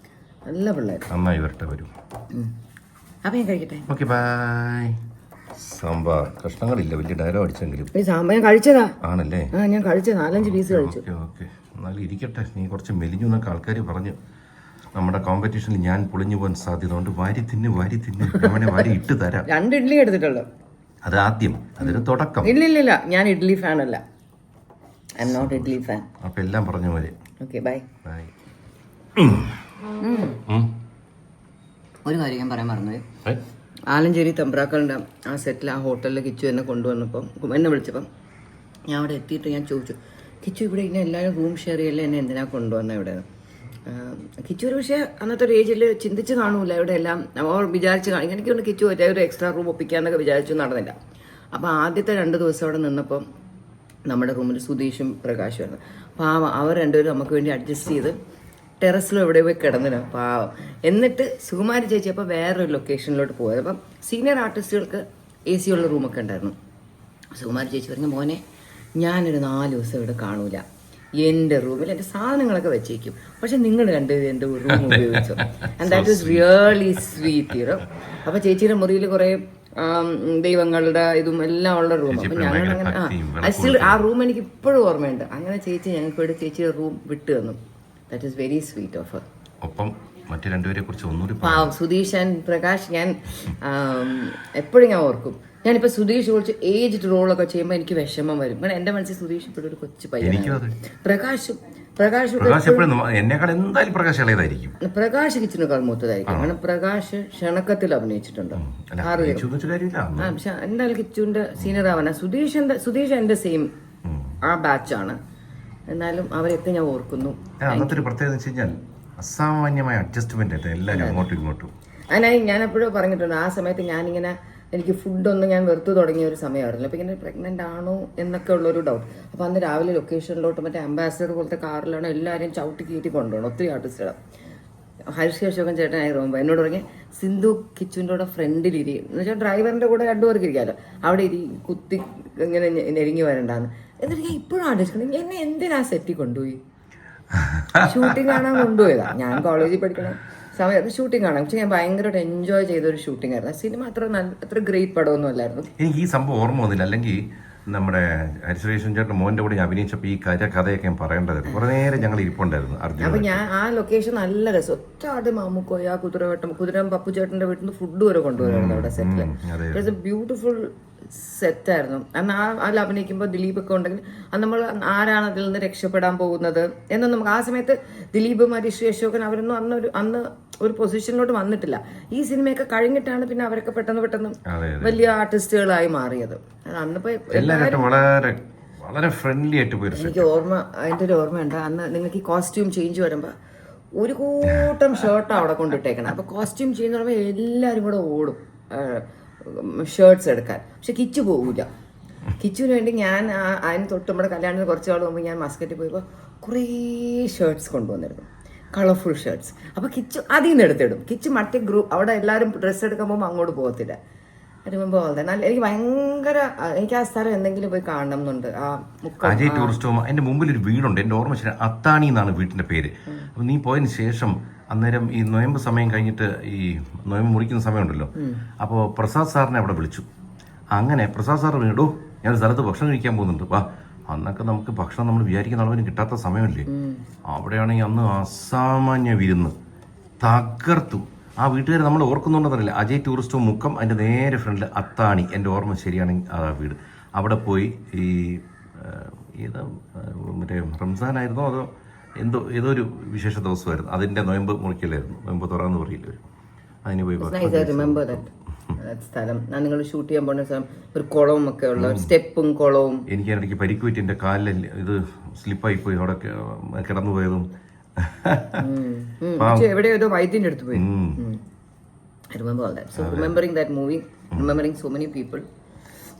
B: നല്ല പിള്ളേർ.
A: നന്നായി വരട്ടെ വരും.
B: അപ്പം ഞാൻ കഴിക്കട്ടെ.
A: Okay bye. സാമ്പാർ കഷ്ണങ്ങളില്ല, വലിയ ഡയലോഗ് അടിച്ചെങ്കിലും
B: സാമ്പാർ ഞാൻ കഴിച്ചതാ.
A: ആണല്ലേ?
B: ഞാൻ കഴിച്ച 4-5 പീസ് കഴിച്ചു.
A: ഓക്കെ എന്നാലും ഇരിക്കട്ടെ. നീ കുറച്ച് മെലിഞ്ഞു എന്നൊക്കെ ആൾക്കാർ പറഞ്ഞു. നമ്മുടെ കോമ്പറ്റീഷനിൽ ഞാൻ പൊളിഞ്ഞു പോകാൻ സാധ്യത കൊണ്ട് വാരി തിന്ന് വാരി ഇട്ട് തരാം.
B: 2 ഇഡ്ഡലി എടുത്തിട്ടുള്ളൂ.
A: അത് ആദ്യം, അതൊരു തുടക്കം.
B: ഇല്ലില്ല, ഞാൻ ഇഡ്ഡലി ഫാൻ അല്ല. I am not idli fan.
A: Appam എല്ലാം പറഞ്ഞ പോലെ.
B: Okay bye.
A: ബൈ.
B: ഒരു കാര്യം ഞാൻ പറയാൻ മറന്നുപോയി. ആലഞ്ചേരി തമ്പ്രാക്കളുടെ ആ സെറ്റിൽ, ആ ഹോട്ടലിൽ കിച്ചു എന്നെ കൊണ്ടുവന്നപ്പം, എന്നെ വിളിച്ചപ്പം ഞാൻ അവിടെ എത്തിയിട്ട് ഞാൻ ചോദിച്ചു, കിച്ചു ഇവിടെ ഇങ്ങനെ എല്ലാവരും റൂം ഷെയർ ചെയ്യല്ലേ, എന്നെ എന്തിനാ കൊണ്ടുവന്നത് ഇവിടെ? കിച്ചു ഒരു പക്ഷേ അന്നത്തെ ഒരു ഏജിൽ ചിന്തിച്ച് കാണൂല ഇവിടെ എല്ലാം. അവർ വിചാരിച്ച് എനിക്കൊന്ന് കിച്ചു ഒരു എക്സ്ട്രാ റൂം ഒപ്പിക്കാന്നൊക്കെ വിചാരിച്ചു, നടന്നില്ല. അപ്പോൾ ആദ്യത്തെ 2 ദിവസം അവിടെ നിന്നപ്പം നമ്മുടെ റൂമിൽ സുധീഷും പ്രകാശുമായിരുന്നു. പാവം അവർ രണ്ടുപേരും നമുക്ക് വേണ്ടി അഡ്ജസ്റ്റ് ചെയ്ത് ടെറസിലും എവിടെ പോയി കിടന്നില്ല പാവം. എന്നിട്ട് സുകുമാരി ചേച്ചി അപ്പോൾ വേറൊരു ലൊക്കേഷനിലോട്ട് പോയത്. അപ്പം സീനിയർ ആർട്ടിസ്റ്റുകൾക്ക് AC ഉള്ള റൂമൊക്കെ ഉണ്ടായിരുന്നു. സുകുമാരി ചേച്ചി പറഞ്ഞു, മോനെ ഞാനൊരു 4 ദിവസം ഇവിടെ കാണൂല, എൻ്റെ റൂമിൽ എൻ്റെ സാധനങ്ങളൊക്കെ വെച്ചേക്കും, പക്ഷെ നിങ്ങൾ രണ്ടുപേരും എൻ്റെ റൂം ഉപയോഗിച്ചു. And that was really sweet. അപ്പോൾ ചേച്ചിയുടെ മുറിയിൽ കുറേ ദൈവങ്ങളുടെ ഇതും എല്ലാം ഉള്ള റൂം. അപ്പം ഞങ്ങൾ അങ്ങനെ ആ റൂം എനിക്ക് ഇപ്പോഴും ഓർമ്മയുണ്ട്. അങ്ങനെ ചേച്ചി ഞങ്ങൾക്ക് ഇവിടെ ചേച്ചിയുടെ റൂം വിട്ടു തന്നു. That is very sweet of her.
A: ഒപ്പം മറ്റു രണ്ടുപേരെ കുറിച്ച് ഒന്നുകൂടി
B: സുധീഷ് ആൻഡ് പ്രകാശ് ഞാൻ എപ്പോഴും ഞാൻ ഓർക്കും. ഞാനിപ്പോൾ സുധീഷ് കുറച്ച് ഏജ്ഡ് റോളൊക്കെ ചെയ്യുമ്പോൾ എനിക്ക് വിഷമം വരും. കാരണം എൻ്റെ മനസ്സിൽ സുധീഷ് ഇപ്പോഴും ഒരു കൊച്ചു പയ്യനാണ്. പ്രകാശ് കിച്ചനേക്കാൾ മൂത്തതായിരിക്കും. കാരണം പ്രകാശ് ക്ഷണക്കത്തിൽ അഭിനയിച്ചിട്ടുണ്ട്. എന്തായാലും കിച്ചുവിന്റെ സീനിയർ ആവാനാ. സുധീഷ് എന്റെ സെയിം ആ ബാച്ചാണ്. എന്നാലും അവരെയൊക്കെ ഞാൻ ഓർക്കുന്നു.
A: അസാമാന്യമായ അഡ്ജസ്റ്റ്മെന്റ് എല്ലാവരും അങ്ങോട്ടും ഇങ്ങോട്ടും.
B: അതിനായി ഞാൻ എപ്പോഴും പറഞ്ഞിട്ടുണ്ട്, ആ സമയത്ത് ഞാനിങ്ങനെ എനിക്ക് ഫുഡൊന്നും ഞാൻ വെറുത്ത് തുടങ്ങിയ ഒരു സമയമായിരുന്നു. അപ്പോൾ ഇങ്ങനെ പ്രഗ്നൻ്റ് ആണോ എന്നൊക്കെ ഉള്ളൊരു ഡൗട്ട്. അപ്പോൾ അന്ന് രാവിലെ ലൊക്കേഷനിലോട്ട് മറ്റേ അംബാസിഡർ പോലത്തെ കാറിലാണ് എല്ലാവരെയും ചവിട്ടി കയറ്റി കൊണ്ടുപോകണം, ഒത്തിരി ആർട്ടിസ്റ്റുകൾ. ഹരിശ്രീ അശോകൻ ചേട്ടനായി പോകുമ്പോൾ എന്നോട് പറഞ്ഞ് സിന്ധു കിച്ചുവിൻ്റെ കൂടെ ഫ്രണ്ടിലിരിക്കും എന്ന് വെച്ചാൽ ഡ്രൈവറിൻ്റെ കൂടെ 2 പേർക്ക് ഇരിക്കാമല്ലോ, അവിടെ കുത്തി ഇങ്ങനെ നെരുങ്ങി വരണ്ടാന്ന്. എന്നിട്ട് ഞാൻ ഇപ്പോഴും ആലോചിക്കണം എന്നെ എന്തിനാ സെറ്റിൽ കൊണ്ടുപോയി. ഷൂട്ടിംഗ് കാണാൻ കൊണ്ടുപോയതാ. ഞാൻ കോളേജിൽ പഠിക്കണം സമയത്ത് ഷൂട്ടിംഗ് കാണാം. പക്ഷെ ഞാൻ ഭയങ്കരമായിട്ട് എൻജോയ് ചെയ്തൊരു ഷൂട്ടിംഗ് ആയിരുന്നു. സിനിമ അത്ര ഗ്രേറ്റ് പടമൊന്നും അല്ലായിരുന്നു.
A: എനിക്ക് ഈ സംഭവം ഓർമ്മ വന്നില്ല. അല്ലെങ്കിൽ നമ്മുടെ ഹരിശ്രീ ചേട്ടൻ മോൻ്റെ കൂടെ ഞാൻ അഭിനയിച്ചപ്പോൾ ഈ കഥയൊക്കെ ഞാൻ പറയേണ്ടതായിരുന്നു. കുറേ നേരം ഞങ്ങൾ ഇരിപ്പുണ്ടായിരുന്നു അർജുൻ.
B: അപ്പൊ ഞാൻ ആ ലൊക്കേഷൻ നല്ല രസം. ഒറ്റ മാമുക്കോയ കുതിരം പപ്പു ചേട്ടന്റെ വീട്ടിൽ നിന്ന് ഫുഡ് വരെ കൊണ്ടുവരായിരുന്നു അവിടെ സെറ്റില്. ബ്യൂട്ടിഫുൾ സെറ്റായിരുന്നു. അന്ന് അതിൽ അഭിനയിക്കുമ്പോൾ ദിലീപ് ഒക്കെ ഉണ്ടെങ്കിൽ അത് നമ്മൾ ആരാണ് അതിൽ നിന്ന് രക്ഷപ്പെടാൻ പോകുന്നത് എന്നൊന്നും നമുക്ക് ആ സമയത്ത് ദിലീപും ഹരിശ്രീ അശോകൻ അവരൊന്നും അന്ന് ഒരു പൊസിഷനിലോട്ട് വന്നിട്ടില്ല. ഈ സിനിമയൊക്കെ കഴിഞ്ഞിട്ടാണ് പിന്നെ അവരൊക്കെ പെട്ടെന്ന് വലിയ ആർട്ടിസ്റ്റുകളായി മാറിയത്. അന്നിപ്പോ
A: വളരെ ഫ്രണ്ട്ലി ആയിട്ട് പോയി.
B: എനിക്ക് അതിന്റെ ഒരു ഓർമ്മയുണ്ട്. അന്ന് നിങ്ങൾക്ക് ഈ കോസ്റ്റ്യൂം ചേഞ്ച് വരുമ്പോ ഒരു കൂട്ടം ഷർട്ട് അവിടെ കൊണ്ടിട്ടേക്കണം. അപ്പൊ കോസ്റ്റ്യൂം ചേഞ്ച് പറയുമ്പോൾ എല്ലാരും കൂടെ ഓടും ഷർട്ട്സ് എടുക്കാൻ. പക്ഷെ കിച്ചു പോകില്ല. കിച്ചുവിന് വേണ്ടി ഞാൻ അതിന് തൊട്ട് നമ്മുടെ കല്യാണത്തിന് കുറച്ച് നാൾ മുമ്പ് ഞാൻ മസ്കറ്റിൽ പോയപ്പോൾ കുറേ ഷർട്ട്സ് കൊണ്ടുവന്നിരുന്നു, കളർഫുൾ ഷർട്ട്സ്. അപ്പോൾ കിച്ചു അതിൽ നിന്ന് എടുത്തിടും. കിച്ചു മറ്റേ ഗ്രൂപ്പ് അവിടെ എല്ലാവരും ഡ്രസ്സ് എടുക്കാൻ പോകുമ്പോൾ അങ്ങോട്ട് പോകത്തില്ല. വരുമ്പോൾ നല്ല എനിക്ക് ഭയങ്കര എനിക്ക് ആ സ്ഥലം എന്തെങ്കിലും പോയി കാണണം എന്നുണ്ട്. ആ
A: അജയ് ടൂറിസ്റ്റ് ഹോം എൻ്റെ മുമ്പിൽ ഒരു വീടുണ്ട്. എൻ്റെ ഓർമ്മ ശരി അത്താണി എന്നാണ് വീട്ടിൻ്റെ പേര്. അപ്പം നീ പോയതിന് ശേഷം അന്നേരം ഈ നൊയമ്പ് സമയം കഴിഞ്ഞിട്ട് ഈ നൊയമ്പ് മുറിക്കുന്ന സമയമുണ്ടല്ലോ, അപ്പോൾ പ്രസാദ് സാറിനെ അവിടെ വിളിച്ചു. അങ്ങനെ പ്രസാദ് സാർ വീടോ ഞാനൊരു സ്ഥലത്ത് ഭക്ഷണം കഴിക്കാൻ പോകുന്നുണ്ട്, വാ. അന്നൊക്കെ നമുക്ക് ഭക്ഷണം നമ്മൾ വിചാരിക്കുന്ന അളവിന് കിട്ടാത്ത സമയമല്ലേ. അവിടെയാണെങ്കിൽ അന്ന് അസാമാന്യ വിരുന്ന് തകർത്തു. ആ വീട്ടുകാർ നമ്മൾ ഓർക്കുന്നുണ്ടെന്നറിയില്ല. അജയ് ടൂറിസ്റ്റ് ഹോം മുക്കം, അതിൻ്റെ നേരെ ഫ്രണ്ടിൽ അത്താണി, എൻ്റെ ഓർമ്മ ശരിയാണെങ്കിൽ ആ വീട്. അവിടെ പോയി ഈ മറ്റേ റംസാനായിരുന്നോ അതോ ഏതോ ഒരു വിശേഷ ദിവസമായിരുന്നു, അതിൻ്റെ നൊയമ്പ് മുറിക്കലായിരുന്നു. നൊയമ്പ് തുറന്ന് പറയില്ല അതിന് പോയി
B: സ്ഥലം. നിങ്ങൾ ഷൂട്ട് ചെയ്യാൻ പോകുന്ന സ്ഥലം ഒരു കുളവും ഒക്കെ ഉള്ള സ്റ്റെപ്പും കുളവും.
A: എനിക്ക് ഇടയ്ക്ക് പരിക്ക് പറ്റി എൻ്റെ കാലിൽ ഇത് സ്ലിപ്പായി പോയി അവിടെ കിടന്നു പോയതും.
B: എവിടെ ഏതോ വൈദ്യന്റെ അടുത്ത് പോയി. Remembering that movie, remembering so many people.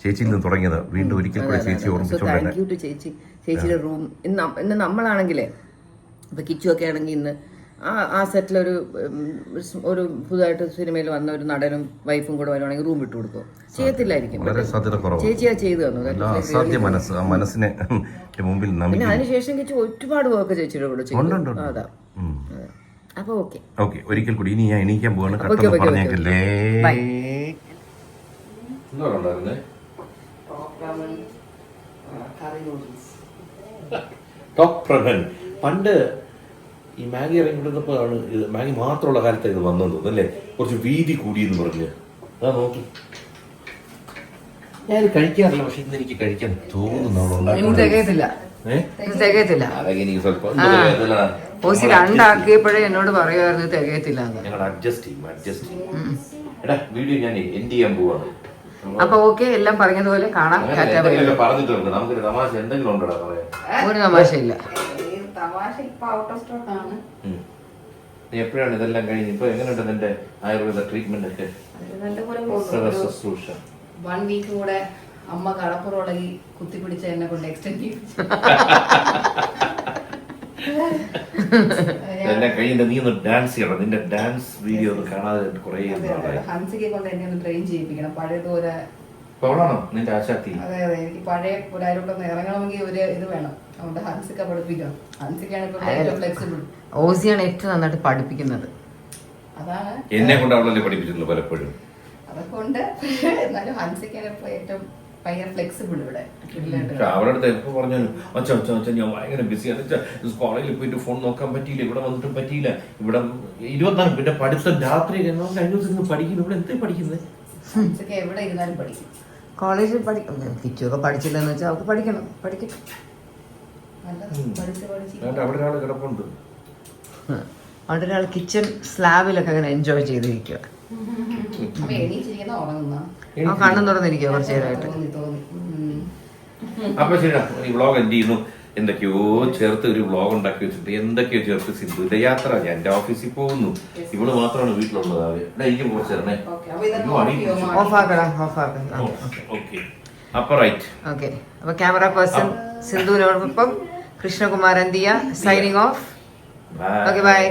A: ചേച്ചിയിൽ നിന്ന് തുടങ്ങിയത് വീണ്ടും ഒരിക്കൽ കൂടെ ചേച്ചി ഓർമ്മിച്ചോണ്ട്
B: ചേച്ചിയുടെ റൂം ഇന്ന് നമ്മളാണെങ്കിലേ ഇപ്പൊ കിച്ചു ഒക്കെ ആണെങ്കിൽ ഇന്ന് ആ സെറ്റിലൊരു പുതുതായിട്ട് സിനിമയിൽ വന്ന ഒരു നടനും വൈഫും കൂടെ വരുവാണെങ്കിൽ റൂം വിട്ടു കൊടുക്കും. ചെയ്യത്തില്ലായിരിക്കും. ചേച്ചിയാ ചെയ്തു തന്നു. പിന്നെ അതിനുശേഷം കിച്ചു ഒരുപാട് വർക്ക് ചേച്ചിയുടെ കൂടെ ചെയ്തു. അതാ അപ്പൊ ഓക്കെ
A: ഒരിക്കൽ കൂടി ഇനി ഞാൻ എണീക്കാൻ പോവാണ്. പണ്ട് ഈ മാഗി ഇറങ്ങിക്കൊണ്ടിരുന്നപ്പോഴാണ് ഇത് മാഗി മാത്രമുള്ള കാലത്ത് ഇത് വന്നത് അല്ലേ, കുറച്ച് വീതി കൂടിയെന്ന് പറഞ്ഞ്. അതാ നോക്കി ഞാൻ കഴിക്കാറില്ല, പക്ഷെ ഇന്ന് എനിക്ക് കഴിക്കാൻ തോന്നുന്നു.
B: രണ്ടാക്കിയപ്പോഴേ എന്നോട് പറയുമായിരുന്നു തികയത്തില്ല.
A: ഞങ്ങൾ അഡ്ജസ്റ്റ് ചെയ്യും. എടാ വീഡിയോ ഞാൻ എൻഡ് ചെയ്യാൻ പോവാണ്.
B: അപ്പൊ ഓക്കെ, എല്ലാം പറഞ്ഞതുപോലെ കാണാം.
A: പറഞ്ഞിട്ടുണ്ട് നമുക്കൊരു തമാശ എന്തെങ്കിലും ഉണ്ടോ പറയാൻ?
B: ഒരു തമാശയില്ല.
A: നീ എപ്പോഴാണ് ഇതെല്ലാം കഴിഞ്ഞ് ഇപ്പൊ എങ്ങനെയുണ്ട് നിന്റെ ആയുർവേദ ട്രീറ്റ്മെന്റ് ഒക്കെ?
B: 1 വീക്ക് കൂടെ അമ്മ കടപ്പുറമുളകി കുത്തിപ്പിടിച്ച എന്നെ കൊണ്ട് എക്സ്റ്റെൻഡ് ചെയ്തു.
A: ഇതെല്ലാം കഴിഞ്ഞിട്ട് നീ ഒന്ന് ഡാൻസ് ചെയ്യണം. നിന്റെ ഡാൻസ് വീഡിയോ ഒന്ന് കാണാതെ കുറെ
B: ഹൻസിക്കെ കൊണ്ട് എന്നെ ഒന്ന് ട്രെയിൻ ചെയ്യിപ്പിക്കണം. പഴയതുപോലെ
A: നിന്റെ ആശാത്തി.
B: അതെ എനിക്ക് പഴയ പുരാലോട്ടൊന്ന് ഇറങ്ങണമെങ്കിൽ ഒരു ഇത് വേണം. അതുകൊണ്ട് ഹൻസിക്ക പഠിപ്പിക്കണം. ഹൻസിക്കാണ് ഇപ്പൊ ഫ്ലെക്സിബിൾ. ഓസിയാണ് ഏറ്റവും നന്നായിട്ട് പഠിപ്പിക്കുന്നത്. അതാണ്
A: എന്നെ കൊണ്ട് അവളല്ലേ പഠിപ്പിച്ചിട്ടുള്ളൂ പലപ്പോഴും.
B: അതൊക്കെ എന്നാലും ഹൻസിക്കാണ് ഇപ്പൊ ഏറ്റവും ഭയങ്കര ഫ്ലെക്സിബിൾ ഇവിടെ.
A: അവളുടെ എപ്പോ പറഞ്ഞു അച്ഛൻ ഞാൻ ഭയങ്കര ബിസിയാണ്, കോളേജിൽ പോയിട്ട് ഫോൺ നോക്കാൻ പറ്റിയില്ല, ഇവിടെ വന്നിട്ടും പറ്റിയില്ല, ഇവിടെ 24 പിന്നെ പഠിത്തം രാത്രി പഠിക്കുന്നു. ഇവിടെ എന്താ പഠിക്കുന്നത്?
B: എവിടെ ഇരുന്നാലും പഠിക്കും. കോളേജിൽ കിച്ചുവൊക്കെ പഠിച്ചില്ലെന്ന് വെച്ചാൽ അവർക്ക് പഠിക്കണം.
A: അവിടെ ഒരാൾ കിടപ്പുണ്ട്.
B: അവിടെ ഒരാൾ കിച്ചൺ സ്ലാബിലൊക്കെ അങ്ങനെ എൻജോയ് ചെയ്തിരിക്കുക. കണ്ണും തുറന്നിരിക്കുക കുറച്ചു നേരമായിട്ട്.
A: അപ്പൊ ശരി, ഈ വ്ളോഗ് എൻഡ് ചെയ്യുന്നു. എന്തൊക്കെയോ ചേർത്ത് ഒരു വ്ളോഗ് ഉണ്ടാക്കി വെച്ചിട്ട് എന്തൊക്കെയോ ചേർത്ത് സിന്ധുവിന്റെ യാത്ര ഞാൻ എന്റെ ഓഫീസിൽ പോകുന്നു. ഇവള് മാത്രമാണ് വീട്ടിലുള്ളത്. എനിക്ക് കുറച്ച് തരണേ. ഓക്കെ അപ്പൊ റൈറ്റ്.
B: ഓക്കെ, അപ്പൊ ക്യാമറ പേഴ്സൺ സിന്ധുവിനോടൊപ്പം കൃഷ്ണകുമാർ എന്തിയ സൈനിങ് ഓഫ്. Okay, by.